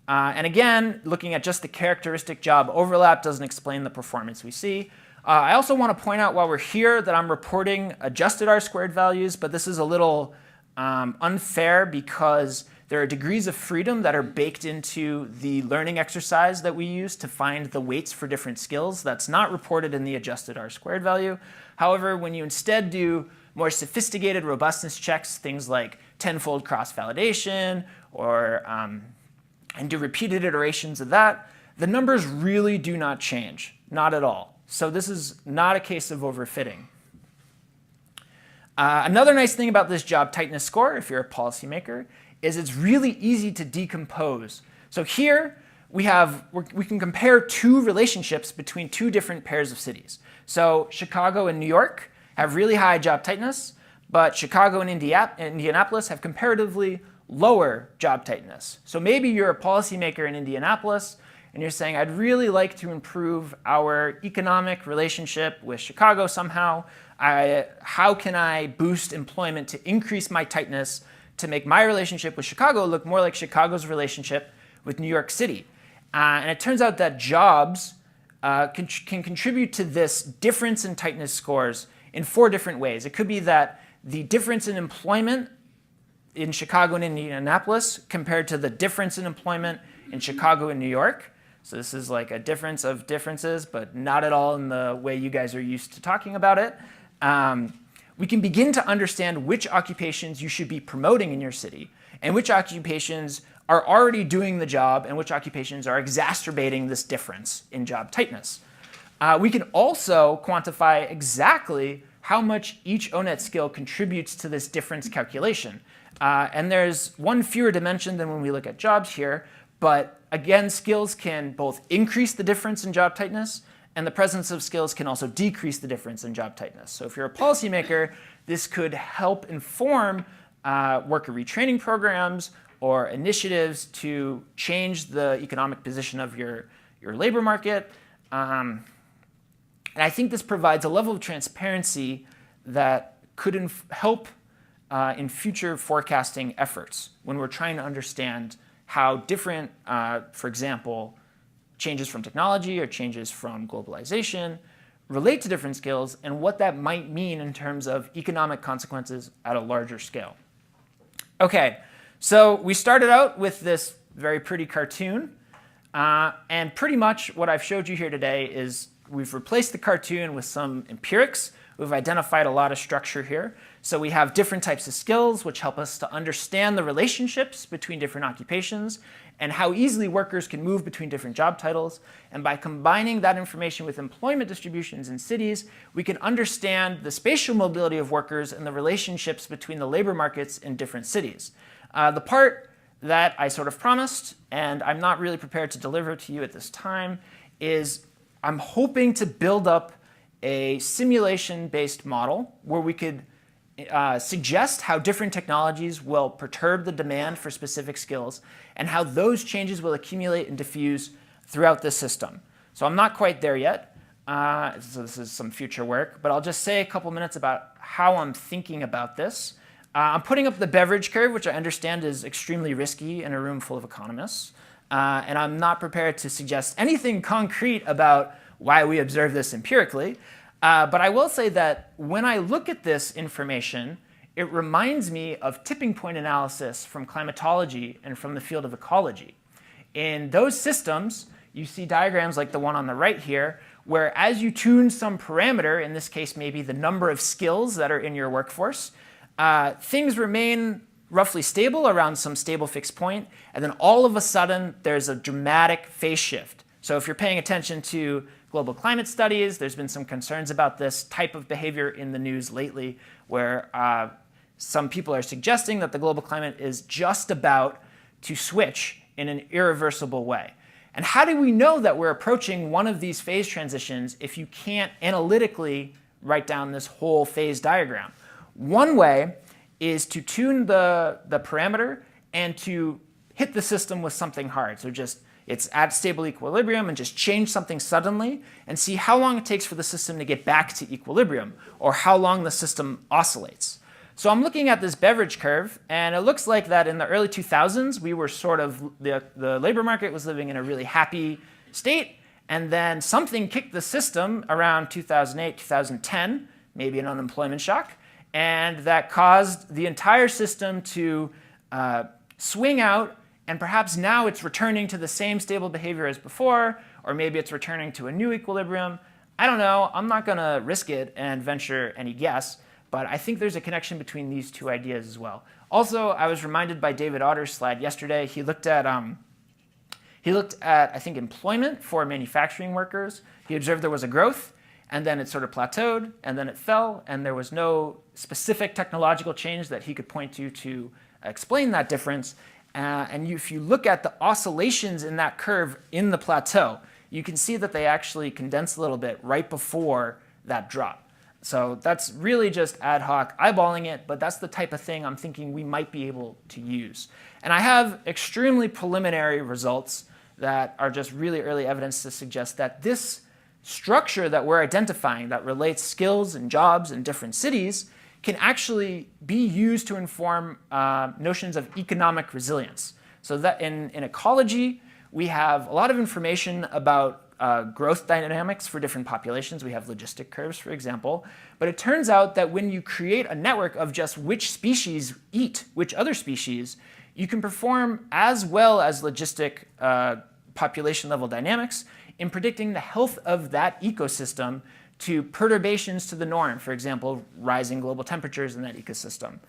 And again, looking at just the characteristic job overlap doesn't explain the performance we see. I also want to point out while we're here that I'm reporting adjusted R-squared values, but this is a little unfair because there are degrees of freedom that are baked into the learning exercise that we use to find the weights for different skills. That's not reported in the adjusted R-squared value. However, when you instead do more sophisticated robustness checks, things like tenfold cross-validation or and do repeated iterations of that, the numbers really do not change, not at all. So this is not a case of overfitting. Another nice thing about this job tightness score, if you're a policymaker, is it's really easy to decompose. So here we can compare two relationships between two different pairs of cities. So Chicago and New York have really high job tightness, but Chicago and Indianapolis have comparatively lower job tightness. So maybe you're a policymaker in Indianapolis and you're saying, I'd really like to improve our economic relationship with Chicago somehow. How can I boost employment to increase my tightness to make my relationship with Chicago look more like Chicago's relationship with New York City? And it turns out that jobs can contribute to this difference in tightness scores in 4 different ways. It could be that the difference in employment in Chicago and Indianapolis compared to the difference in employment in Chicago and New York. So this is like a difference of differences, but not at all in the way you guys are used to talking about it. We can begin to understand which occupations you should be promoting in your city and which occupations are already doing the job and which occupations are exacerbating this difference in job tightness. We can also quantify exactly how much each ONET skill contributes to this difference calculation. And there's one fewer dimension than when we look at jobs here, but again, skills can both increase the difference in job tightness, and the presence of skills can also decrease the difference in job tightness. So if you're a policymaker, this could help inform worker retraining programs or initiatives to change the economic position of your labor market. And I think this provides a level of transparency that could help in future forecasting efforts when we're trying to understand how different, for example, changes from technology or changes from globalization relate to different skills and what that might mean in terms of economic consequences at a larger scale. Okay, so we started out with this very pretty cartoon. And pretty much what I've showed you here today is we've replaced the cartoon with some empirics. We've identified a lot of structure here. So we have different types of skills which help us to understand the relationships between different occupations and how easily workers can move between different job titles. And by combining that information with employment distributions in cities, we can understand the spatial mobility of workers and the relationships between the labor markets in different cities. The part that I sort of promised, and I'm not really prepared to deliver to you at this time, is I'm hoping to build up a simulation-based model where we could suggest how different technologies will perturb the demand for specific skills and how those changes will accumulate and diffuse throughout the system. So I'm not quite there yet. So this is some future work, but I'll just say a couple minutes about how I'm thinking about this. I'm putting up the Beverage Curve, which I understand is extremely risky in a room full of economists. And I'm not prepared to suggest anything concrete about why we observe this empirically. But I will say that when I look at this information, it reminds me of tipping point analysis from climatology and from the field of ecology. In those systems, you see diagrams like the one on the right here, where as you tune some parameter, in this case maybe the number of skills that are in your workforce, things remain roughly stable around some stable fixed point, and then all of a sudden there's a dramatic phase shift. So if you're paying attention to global climate studies, there's been some concerns about this type of behavior in the news lately, where some people are suggesting that the global climate is just about to switch in an irreversible way. And how do we know that we're approaching one of these phase transitions if you can't analytically write down this whole phase diagram. One way is to tune the parameter and to hit the system with something hard. So just it's at stable equilibrium and just change something suddenly and see how long it takes for the system to get back to equilibrium or how long the system oscillates. So I'm looking at this Beverage Curve, and it looks like that in the early 2000s, we were sort of, the labor market was living in a really happy state, and then something kicked the system around 2008, 2010, maybe an unemployment shock, and that caused the entire system to swing out, and perhaps now it's returning to the same stable behavior as before, or maybe it's returning to a new equilibrium. I don't know. I'm not going to risk it and venture any guess. But I think there's a connection between these two ideas as well. Also, I was reminded by David Otter's slide yesterday. He looked at I think, employment for manufacturing workers. He observed there was a growth, and then it sort of plateaued, and then it fell, and there was no specific technological change that he could point to explain that difference. If you look at the oscillations in that curve in the plateau, you can see that they actually condense a little bit right before that drop. So that's really just ad hoc eyeballing it, but that's the type of thing I'm thinking we might be able to use. And I have extremely preliminary results that are just really early evidence to suggest that this structure that we're identifying that relates skills and jobs in different cities can actually be used to inform notions of economic resilience. So that in ecology, we have a lot of information about growth dynamics for different populations. We have logistic curves, for example. But it turns out that when you create a network of just which species eat which other species, you can perform as well as logistic population level dynamics in predicting the health of that ecosystem to perturbations to the norm, for example, rising global temperatures in that ecosystem.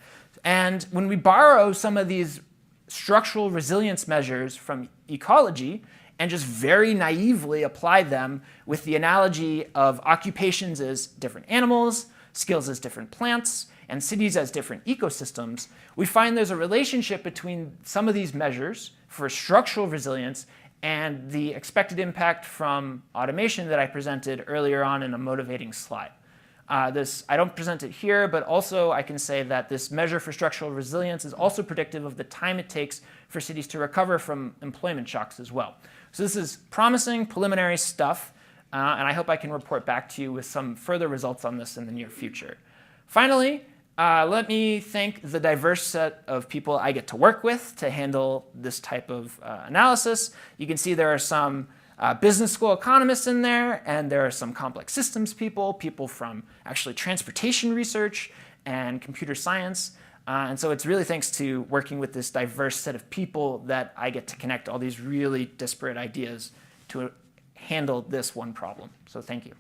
And when we borrow some of these structural resilience measures from ecology, and just very naively apply them with the analogy of occupations as different animals, skills as different plants, and cities as different ecosystems, we find there's a relationship between some of these measures for structural resilience and the expected impact from automation that I presented earlier on in a motivating slide. I don't present it here, but also I can say that this measure for structural resilience is also predictive of the time it takes for cities to recover from employment shocks as well. So this is promising preliminary stuff, and I hope I can report back to you with some further results on this in the near future. Finally, let me thank the diverse set of people I get to work with to handle this type of analysis. You can see there are some business school economists in there, and there are some complex systems people from actually transportation research and computer science. And so it's really thanks to working with this diverse set of people that I get to connect all these really disparate ideas to handle this one problem. So thank you.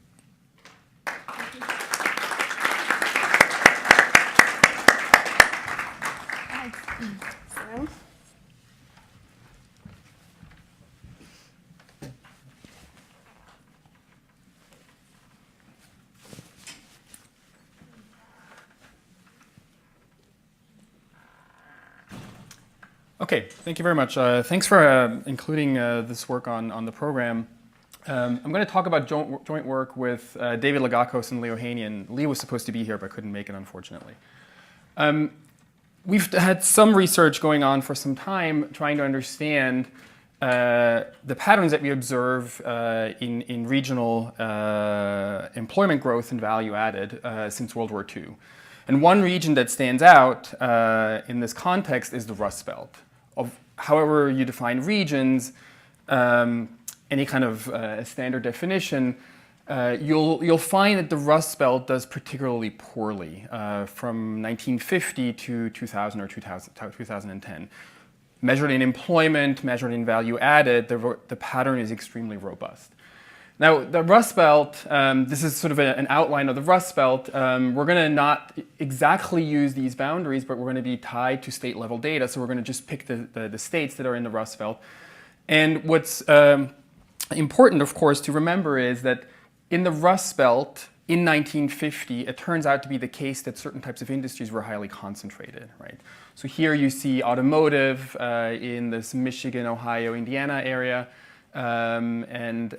Okay, thank you very much. Thanks for including this work on the program. I'm going to talk about joint work with David Lagakos and Leo Hanian. Lee was supposed to be here but couldn't make it, unfortunately. We've had some research going on for some time trying to understand the patterns that we observe in regional employment growth and value added since World War II. And one region that stands out in this context is the Rust Belt. However you define regions, any kind of standard definition, you'll find that the Rust Belt does particularly poorly from 1950 to 2000 or 2010. Measured in employment, measured in value added, the pattern is extremely robust. Now, the Rust Belt, this is sort of an outline of the Rust Belt. We're going to not exactly use these boundaries, but we're going to be tied to state-level data. So we're going to just pick the states that are in the Rust Belt. And what's important, of course, to remember is that in the Rust Belt, in 1950, it turns out to be the case that certain types of industries were highly concentrated, right? So here you see automotive in this Michigan, Ohio, Indiana area. and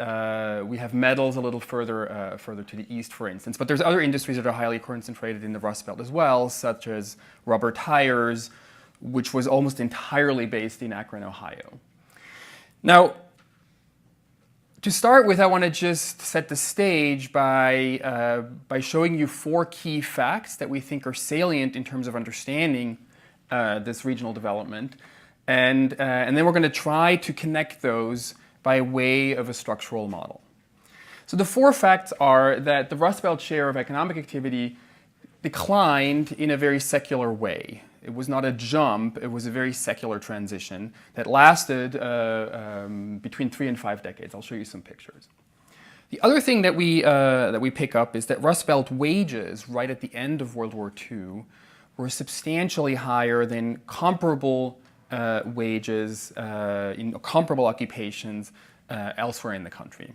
we have metals a little further to the east, for instance. But there's other industries that are highly concentrated in the Rust Belt as well, such as rubber tires, which was almost entirely based in Akron, Ohio. Now, to start with, I want to just set the stage by showing you 4 key facts that we think are salient in terms of understanding this regional development. And then we're going to try to connect those by way of a structural model. So the 4 facts are that the Rust Belt share of economic activity declined in a very secular way. It was not a jump, it was a very secular transition that lasted between 3 and 5 decades. I'll show you some pictures. The other thing that we pick up is that Rust Belt wages right at the end of World War II were substantially higher than comparable wages in comparable occupations elsewhere in the country.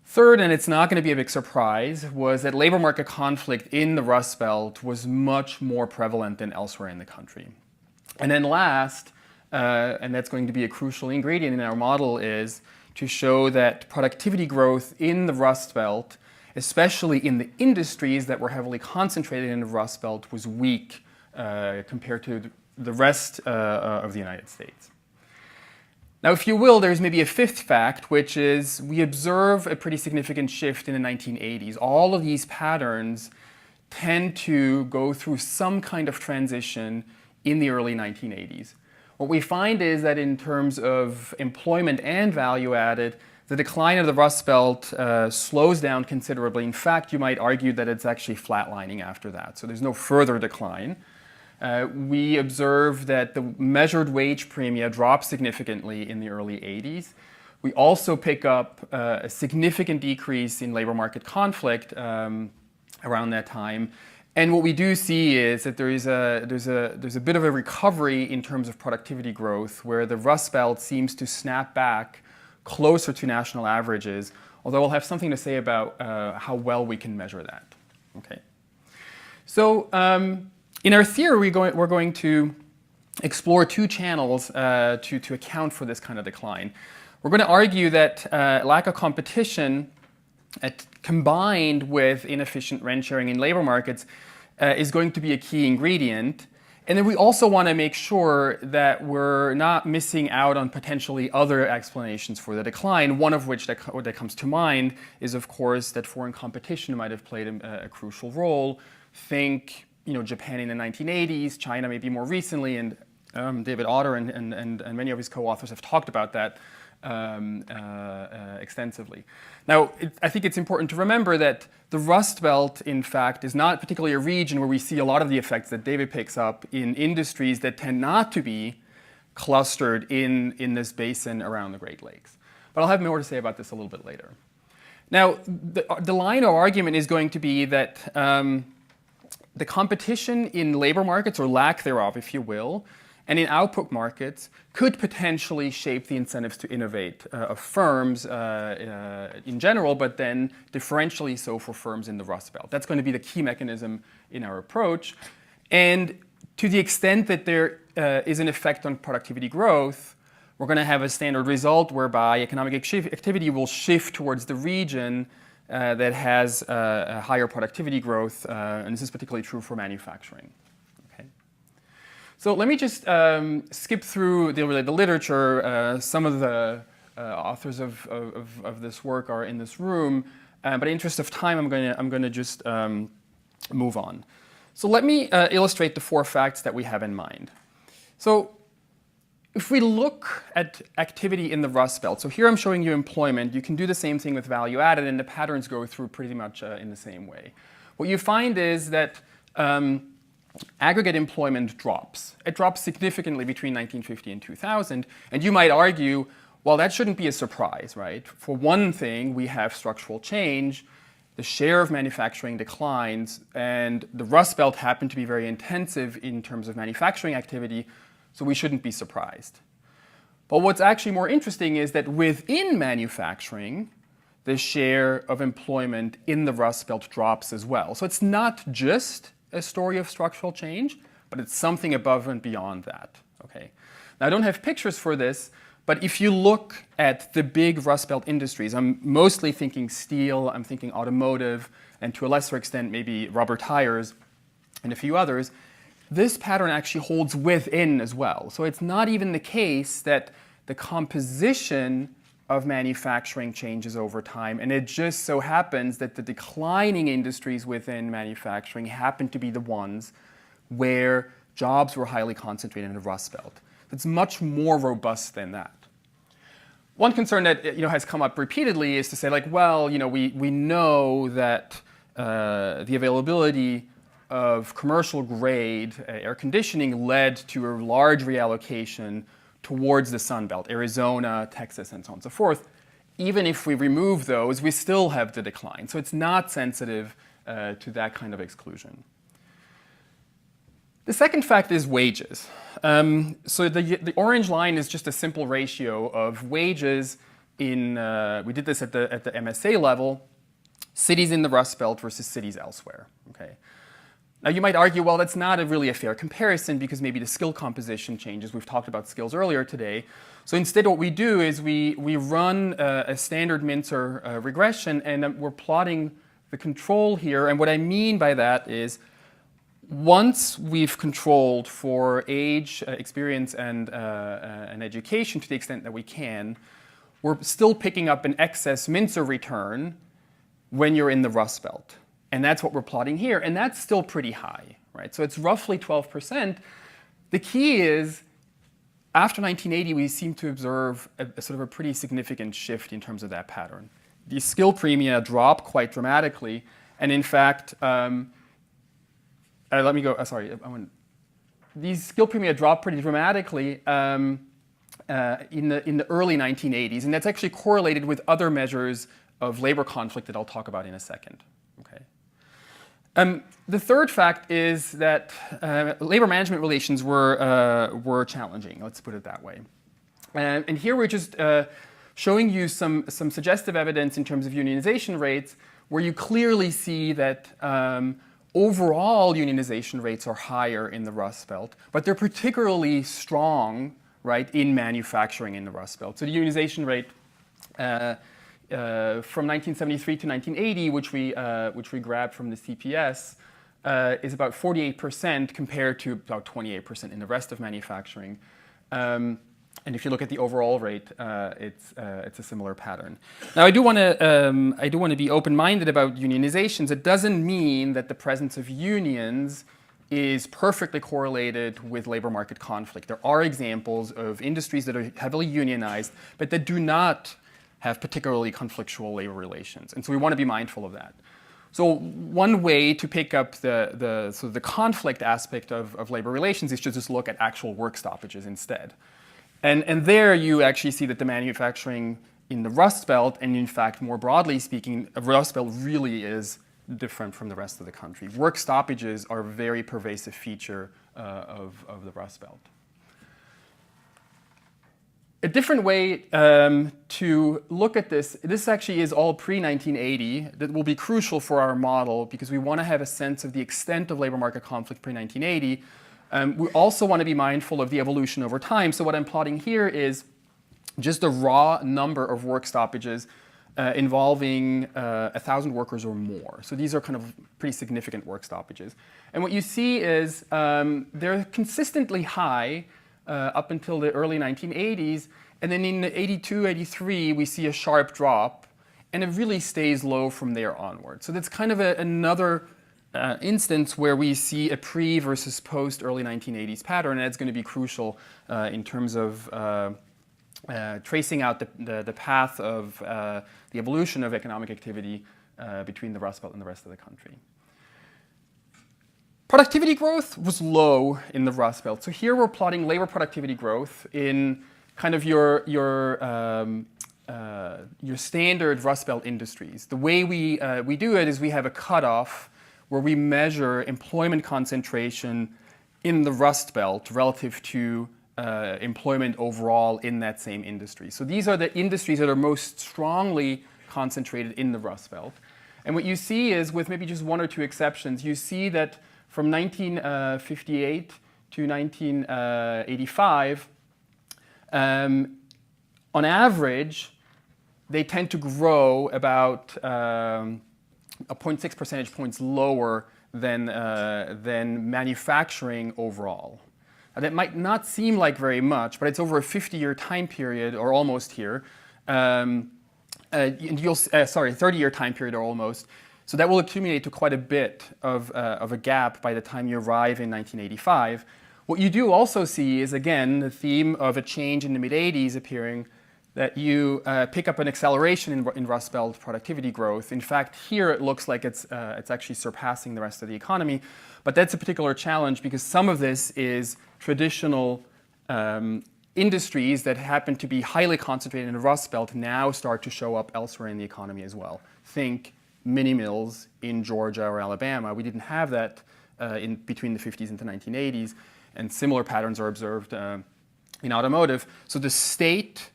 Third, and it's not going to be a big surprise, was that labor market conflict in the Rust Belt was much more prevalent than elsewhere in the country. And then last, and that's going to be a crucial ingredient in our model, is to show that productivity growth in the Rust Belt, especially in the industries that were heavily concentrated in the Rust Belt, was weak compared to the rest of the United States. Now, if you will, there's maybe a 5th fact, which is we observe a pretty significant shift in the 1980s. All of these patterns tend to go through some kind of transition in the early 1980s. What we find is that in terms of employment and value added, the decline of the Rust Belt slows down considerably. In fact, you might argue that it's actually flatlining after that. So there's no further decline. We observe that the measured wage premia drops significantly in the early 80s. We also pick up a significant decrease in labor market conflict around that time. And what we do see is that there's a bit of a recovery in terms of productivity growth, where the Rust Belt seems to snap back closer to national averages, although I'll have something to say about how well we can measure that. Okay. So in our theory, we're going to explore 2 channels to account for this kind of decline. We're going to argue that lack of competition combined with inefficient rent sharing in labor markets is going to be a key ingredient. And then we also want to make sure that we're not missing out on potentially other explanations for the decline, one of which that comes to mind is, of course, that foreign competition might have played a crucial role. Think Japan in the 1980s, China maybe more recently, and David Alder and many of his co-authors have talked about that extensively. Now, I think it's important to remember that the Rust Belt, in fact, is not particularly a region where we see a lot of the effects that David picks up in industries that tend not to be clustered in this basin around the Great Lakes. But I'll have more to say about this a little bit later. Now, the line of argument is going to be that the competition in labor markets, or lack thereof, if you will, and in output markets could potentially shape the incentives to innovate of firms in general, but then differentially so for firms in the Rust Belt. That's going to be the key mechanism in our approach. And to the extent that there is an effect on productivity growth, we're going to have a standard result whereby economic activity will shift towards the region that has a higher productivity growth, and this is particularly true for manufacturing. Okay. So let me just skip through the literature. Some of the authors of this work are in this room, but in the interest of time, I'm going to just move on. So let me illustrate the 4 facts that we have in mind. So if we look at activity in the Rust Belt, so here I'm showing you employment. You can do the same thing with value added, and the patterns go through pretty much in the same way. What you find is that aggregate employment drops. It drops significantly between 1950 and 2000, and you might argue, well, that shouldn't be a surprise, right? For one thing, we have structural change. The share of manufacturing declines, and the Rust Belt happened to be very intensive in terms of manufacturing activity, so we shouldn't be surprised. But what's actually more interesting is that within manufacturing, the share of employment in the Rust Belt drops as well. So it's not just a story of structural change, but it's something above and beyond that. Okay. Now, I don't have pictures for this, But if you look at the big Rust Belt industries, I'm mostly thinking steel, I'm thinking automotive, and to a lesser extent maybe rubber tires and a few others, this pattern actually holds within as well. So it's not even the case that the composition of manufacturing changes over time, and it just so happens that the declining industries within manufacturing happen to be the ones where jobs were highly concentrated in the Rust Belt. It's much more robust than that. One concern that has come up repeatedly is to say, like, well, we know that the availability of commercial grade air conditioning led to a large reallocation towards the Sun Belt, Arizona, Texas, and so on and so forth. Even if we remove those, we still have the decline. So it's not sensitive to that kind of exclusion. The second fact is wages. So the orange line is just a simple ratio of wages in, we did this at the MSA level, cities in the Rust Belt versus cities elsewhere. Okay. Now you might argue, well, that's not really a fair comparison because maybe the skill composition changes. We've talked about skills earlier today. So instead what we do is we run a standard Mincer regression, and we're plotting the control here. And what I mean by that is once we've controlled for age, experience, and education to the extent that we can, we're still picking up an excess Mincer return when you're in the Rust Belt. And that's what we're plotting here, and that's still pretty high, right? So it's roughly 12%. The key is, after 1980, we seem to observe a sort of a pretty significant shift in terms of that pattern. These skill premia drop quite dramatically, and in fact, let me go, these skill premia drop pretty dramatically in the early 1980s, and that's actually correlated with other measures of labor conflict that I'll talk about in a second. Okay. The third fact is that labor management relations were challenging, let's put it that way. And here we're just showing you some suggestive evidence in terms of unionization rates, where you clearly see that overall unionization rates are higher in the Rust Belt, but they're particularly strong, right, in manufacturing in the Rust Belt. So the unionization rate from 1973 to 1980, which we grabbed from the CPS, is about 48% compared to about 28% in the rest of manufacturing. And if you look at the overall rate, it's a similar pattern. Now, I do want to be open-minded about unionizations. It doesn't mean that the presence of unions is perfectly correlated with labor market conflict. There are examples of industries that are heavily unionized, but that do not have particularly conflictual labor relations. And so we want to be mindful of that. So one way to pick up the conflict aspect of labor relations is to just look at actual work stoppages instead. And there you actually see that the manufacturing in the Rust Belt, and in fact more broadly speaking, the Rust Belt really is different from the rest of the country. Work stoppages are a very pervasive feature of the Rust Belt. A different way to look at this actually is all pre-1980. That will be crucial for our model because we want to have a sense of the extent of labor market conflict pre-1980. We also want to be mindful of the evolution over time. So what I'm plotting here is just the raw number of work stoppages involving 1,000 workers or more. So these are kind of pretty significant work stoppages. And what you see is they're consistently high up until the early 1980s, and then in 82, 83, we see a sharp drop, and it really stays low from there onward. So that's kind of another instance where we see a pre versus post early 1980s pattern, and it's going to be crucial in terms of tracing out the path of the evolution of economic activity between the Rust Belt and the rest of the country. Productivity growth was low in the Rust Belt. So here we're plotting labor productivity growth in kind of your standard Rust Belt industries. The way we do it is we have a cutoff where we measure employment concentration in the Rust Belt relative to employment overall in that same industry. So these are the industries that are most strongly concentrated in the Rust Belt. And what you see is, with maybe just one or two exceptions, you see that from 1958 to 1985, on average, they tend to grow about 0.6 percentage points lower than manufacturing overall. Now, that might not seem like very much, but it's over a 50-year time period, or almost here. 30-year time period, or almost. So that will accumulate to quite a bit of a gap by the time you arrive in 1985. What you do also see is, again, the theme of a change in the mid-'80s appearing, that you pick up an acceleration in Rust Belt productivity growth. In fact, here it looks like it's actually surpassing the rest of the economy. But that's a particular challenge because some of this is traditional industries that happen to be highly concentrated in the Rust Belt now start to show up elsewhere in the economy as well. Think mini mills in Georgia or Alabama. We didn't have that between the 50s and the 1980s, and similar patterns are observed in automotive. So the state,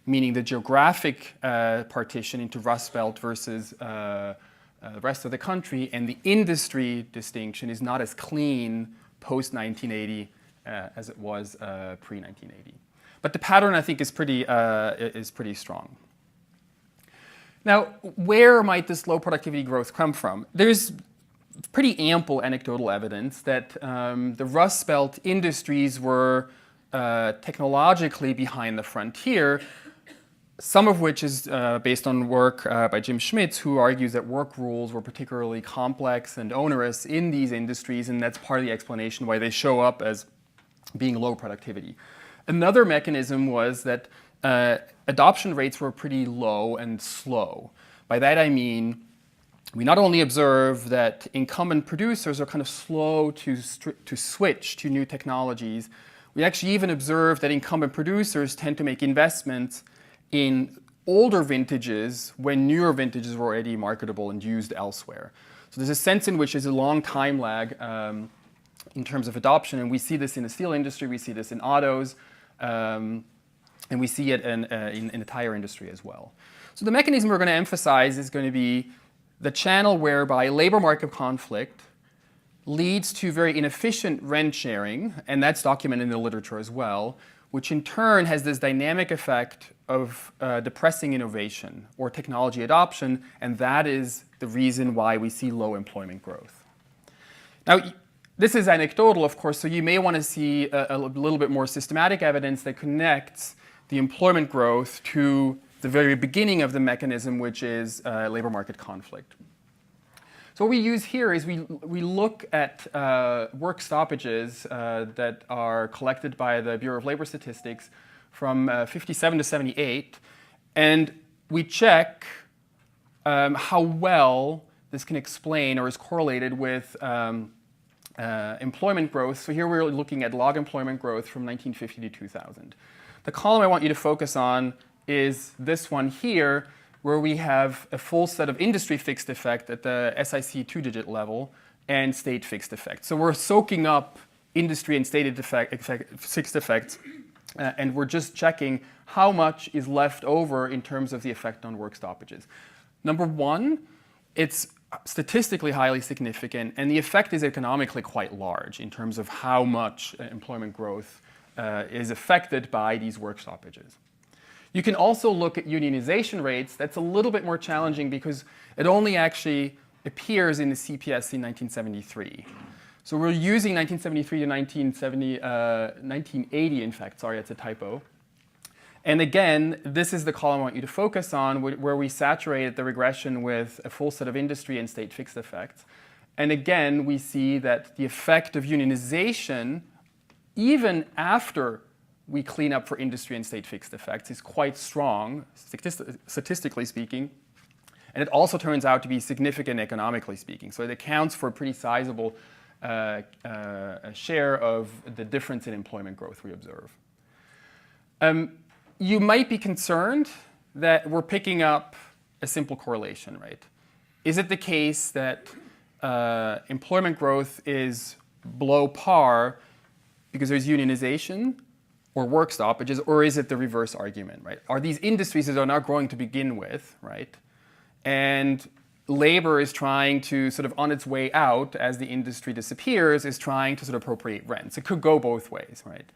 meaning the geographic partition into Rust Belt versus the rest of the country, and the industry distinction is not as clean post-1980 as it was pre-1980. But the pattern, I think, is pretty strong. Now, where might this low productivity growth come from? There's pretty ample anecdotal evidence that the Rust Belt industries were technologically behind the frontier, some of which is based on work by Jim Schmitz, who argues that work rules were particularly complex and onerous in these industries, and that's part of the explanation why they show up as being low productivity. Another mechanism was that adoption rates were pretty low and slow. By that I mean, we not only observe that incumbent producers are kind of slow to switch to new technologies, we actually even observe that incumbent producers tend to make investments in older vintages when newer vintages were already marketable and used elsewhere. So there's a sense in which there's a long time lag in terms of adoption, and we see this in the steel industry, we see this in autos, and we see it in the tire industry as well. So the mechanism we're going to emphasize is going to be the channel whereby labor market conflict leads to very inefficient rent sharing, and that's documented in the literature as well, which in turn has this dynamic effect of depressing innovation or technology adoption, and that is the reason why we see low employment growth. Now, this is anecdotal, of course, so you may want to see a little bit more systematic evidence that connects the employment growth to the very beginning of the mechanism, which is labor market conflict. So what we use here is we look at work stoppages that are collected by the Bureau of Labor Statistics from 57 to 78, and we check how well this can explain or is correlated with employment growth. So here we're looking at log employment growth from 1950 to 2000. The column I want you to focus on is this one here, where we have a full set of industry fixed effect at the SIC two-digit level and state fixed effect. So we're soaking up industry and state fixed effects, and we're just checking how much is left over in terms of the effect on work stoppages. Number one, it's statistically highly significant, and the effect is economically quite large in terms of how much employment growth is affected by these work stoppages. You can also look at unionization rates. That's a little bit more challenging because it only actually appears in the CPS in 1973. So we're using 1973 to 1980, in fact. Sorry, that's a typo. And again, this is the column I want you to focus on, where we saturated the regression with a full set of industry and state fixed effects. And again, we see that the effect of unionization, even after we clean up for industry and state fixed effects, is quite strong, statistically speaking. And it also turns out to be significant economically speaking. So it accounts for a pretty sizable share of the difference in employment growth we observe. You might be concerned that we're picking up a simple correlation, right? Is it the case that employment growth is below par because there's unionization or work stoppages, or is it the reverse argument, right? Are these industries that are not growing to begin with, right? And labor is trying to sort of on its way out as the industry disappears, is trying to sort of appropriate rents. It could go both ways, right?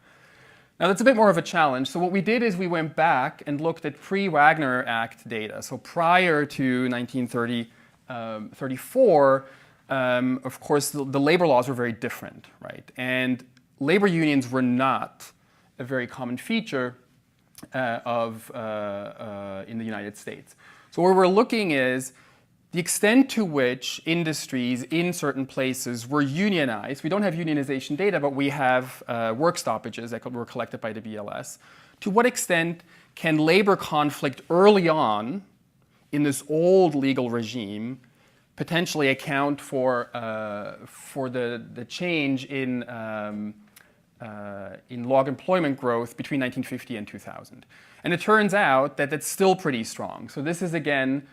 Now that's a bit more of a challenge. So what we did is we went back and looked at pre-Wagner Act data. So prior to 1934, of course, the labor laws were very different, right? And labor unions were not a very common feature in the United States. So what we're looking is the extent to which industries in certain places were unionized. We don't have unionization data, but we have work stoppages that were collected by the BLS. To what extent can labor conflict early on in this old legal regime potentially account for the change in log employment growth between 1950 and 2000? And it turns out that it's still pretty strong. So this is again,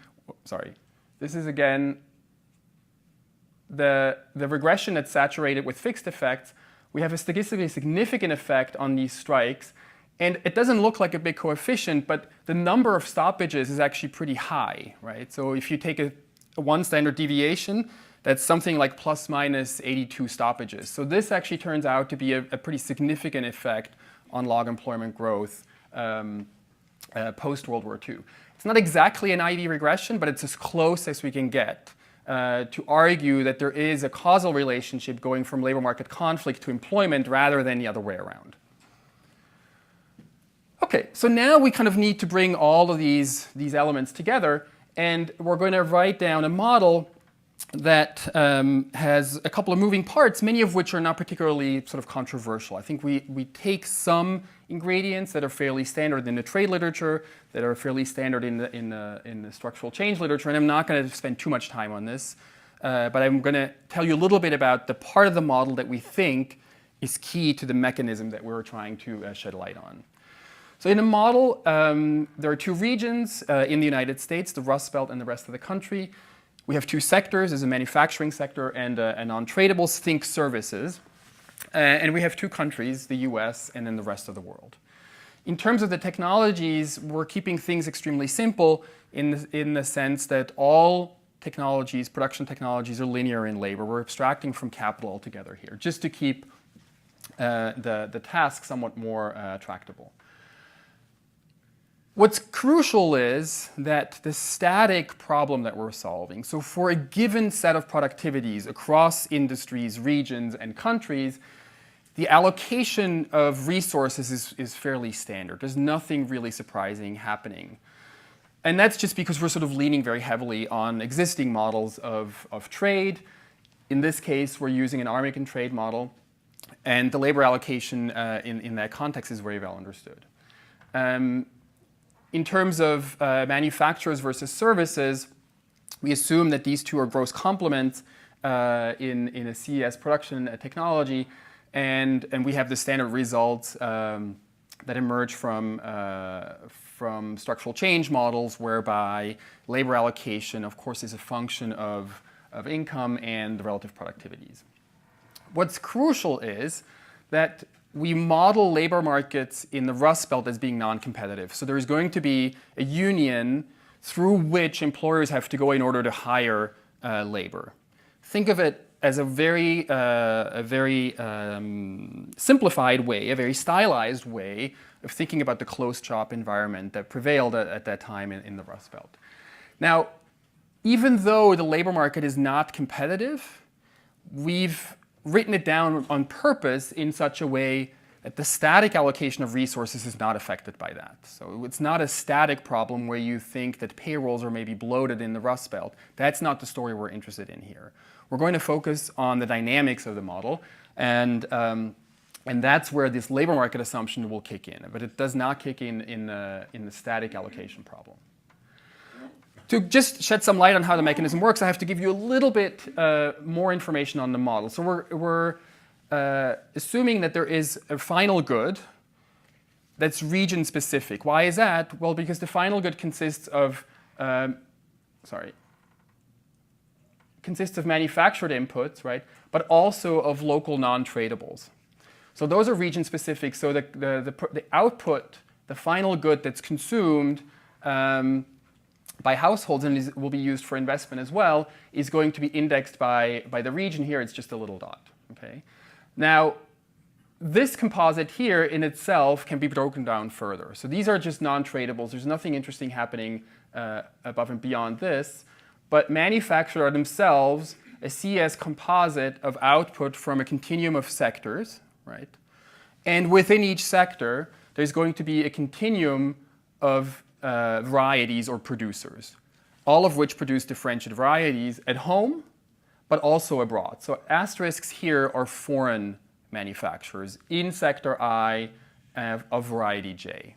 the regression that's saturated with fixed effects. We have a statistically significant effect on these strikes. And it doesn't look like a big coefficient, but the number of stoppages is actually pretty high, right? So if you take a one standard deviation, that's something like plus minus 82 stoppages. So this actually turns out to be a pretty significant effect on log employment growth post-World War II. It's not exactly an IV regression, but it's as close as we can get to argue that there is a causal relationship going from labor market conflict to employment rather than the other way around. Okay, so now we kind of need to bring all of these elements together, and we're going to write down a model that has a couple of moving parts, many of which are not particularly sort of controversial. I think we take some ingredients that are fairly standard in the trade literature, that are fairly standard in the structural change literature, and I'm not going to spend too much time on this, but I'm going to tell you a little bit about the part of the model that we think is key to the mechanism that we're trying to shed light on. So in the model, there are two regions in the United States, the Rust Belt and the rest of the country. We have two sectors. There's a manufacturing sector and a non-tradables, think services. And we have two countries, the US and then the rest of the world. In terms of the technologies, we're keeping things extremely simple in the sense that all technologies, production technologies, are linear in labor. We're abstracting from capital altogether here, just to keep the task somewhat more tractable. What's crucial is that the static problem that we're solving, so for a given set of productivities across industries, regions, and countries, the allocation of resources is fairly standard. There's nothing really surprising happening. And that's just because we're sort of leaning very heavily on existing models of trade. In this case, we're using an Armagen trade model, and the labor allocation in that context is very well understood. In terms of manufacturers versus services, we assume that these two are gross complements in a CES production technology, and we have the standard results that emerge from structural change models, whereby labor allocation, of course, is a function of income and the relative productivities. What's crucial is that we model labor markets in the Rust Belt as being non-competitive. So there's going to be a union through which employers have to go in order to hire labor. Think of it as a very simplified way, a very stylized way of thinking about the closed shop environment that prevailed at that time in the Rust Belt. Now, even though the labor market is not competitive, we've written it down on purpose in such a way that the static allocation of resources is not affected by that. So it's not a static problem where you think that payrolls are maybe bloated in the Rust Belt. That's not the story we're interested in here. We're going to focus on the dynamics of the model, and that's where this labor market assumption will kick in. But it does not kick in the static allocation problem. To just shed some light on how the mechanism works, I have to give you a little bit more information on the model. So we're assuming that there is a final good that's region-specific. Why is that? Well, because the final good consists of manufactured inputs, right? But also of local non-tradables. So those are region-specific. So the output, the final good that's consumed by households and will be used for investment as well, is going to be indexed by the region here. It's just a little dot. Okay. Now, this composite here in itself can be broken down further. So these are just non-tradables. There's nothing interesting happening above and beyond this. But manufacturers are themselves a CS composite of output from a continuum of sectors, right? And within each sector, there's going to be a continuum of varieties or producers, all of which produce differentiated varieties at home, but also abroad. So asterisks here are foreign manufacturers in sector I of variety J.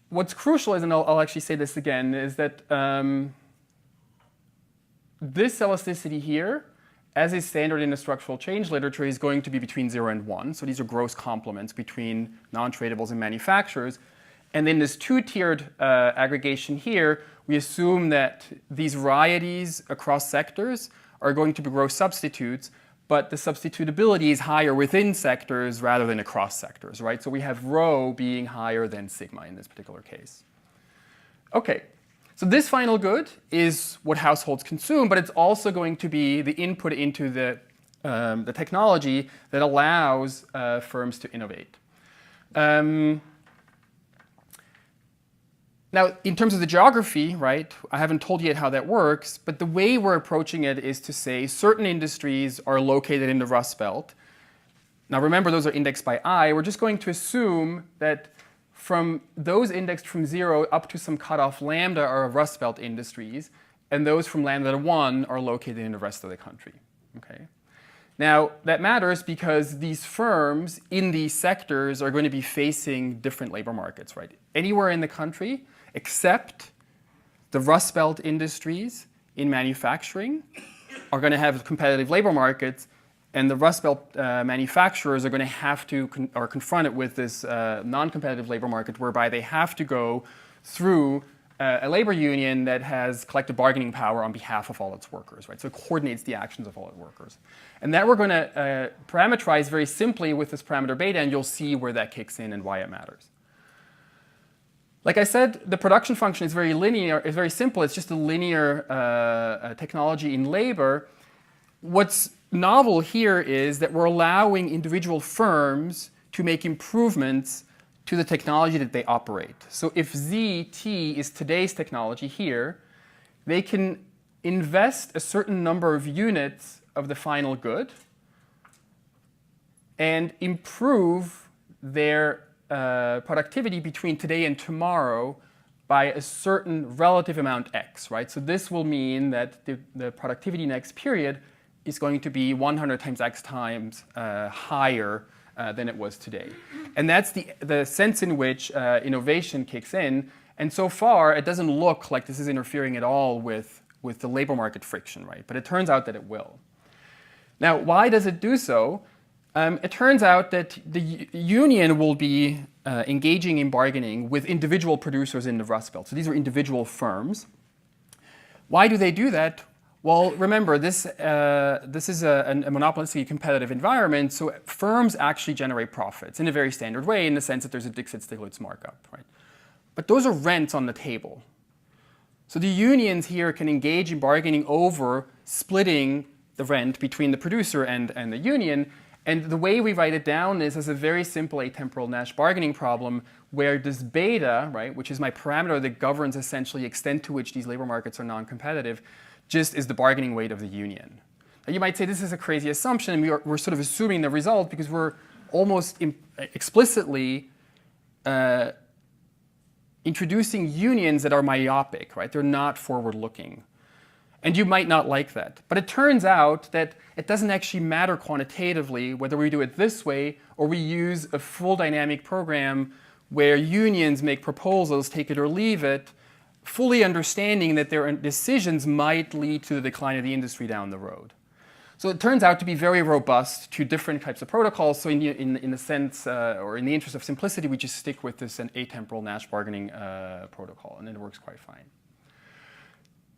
What's crucial is, and I'll actually say this again, is that this elasticity here, as is standard in the structural change literature, is going to be between 0 and 1. So these are gross complements between non-tradables and manufacturers. And then this two-tiered aggregation here, we assume that these varieties across sectors are going to be gross substitutes, but the substitutability is higher within sectors rather than across sectors, right? So we have rho being higher than sigma in this particular case. Okay, so this final good is what households consume, but it's also going to be the input into the technology that allows firms to innovate. Now, in terms of the geography, right, I haven't told you yet how that works, but the way we're approaching it is to say certain industries are located in the Rust Belt. Now, remember, those are indexed by I. We're just going to assume that from those indexed from 0 up to some cutoff lambda are Rust Belt industries, and those from lambda 1 are located in the rest of the country. Okay? Now, that matters because these firms in these sectors are going to be facing different labor markets, right? Anywhere in the country, except the Rust Belt industries in manufacturing are going to have competitive labor markets, and the Rust Belt manufacturers are going to have to are confronted with this non-competitive labor market whereby they have to go through a labor union that has collective bargaining power on behalf of all its workers, right? So it coordinates the actions of all its workers. And that we're going to parameterize very simply with this parameter beta, and you'll see where that kicks in and why it matters. Like I said, the production function is very linear, it's very simple. It's just a linear technology in labor. What's novel here is that we're allowing individual firms to make improvements to the technology that they operate. So if ZT is today's technology here, they can invest a certain number of units of the final good and improve their productivity between today and tomorrow by a certain relative amount x, right? So this will mean that the productivity next period is going to be 100 times x times higher than it was today. And that's the sense in which innovation kicks in. And so far, it doesn't look like this is interfering at all with the labor market friction, right? But it turns out that it will. Now, why does it do so? It turns out that the union will be engaging in bargaining with individual producers in the Rust Belt. So these are individual firms. Why do they do that? Well, remember, this is a monopolistically competitive environment, so firms actually generate profits in a very standard way in the sense that there's a Dixit-Stiglitz markup, right? But those are rents on the table. So the unions here can engage in bargaining over splitting the rent between the producer and the union. And the way we write it down is as a very simple atemporal Nash bargaining problem where this beta, right, which is my parameter that governs essentially the extent to which these labor markets are non-competitive, just is the bargaining weight of the union. Now you might say this is a crazy assumption, and we're sort of assuming the result because we're almost explicitly introducing unions that are myopic, right? They're not forward-looking. And you might not like that. But it turns out that it doesn't actually matter quantitatively whether we do it this way or we use a full dynamic program where unions make proposals, take it or leave it, fully understanding that their decisions might lead to the decline of the industry down the road. So it turns out to be very robust to different types of protocols. So in the sense, or in the interest of simplicity, we just stick with this atemporal Nash bargaining protocol, and it works quite fine.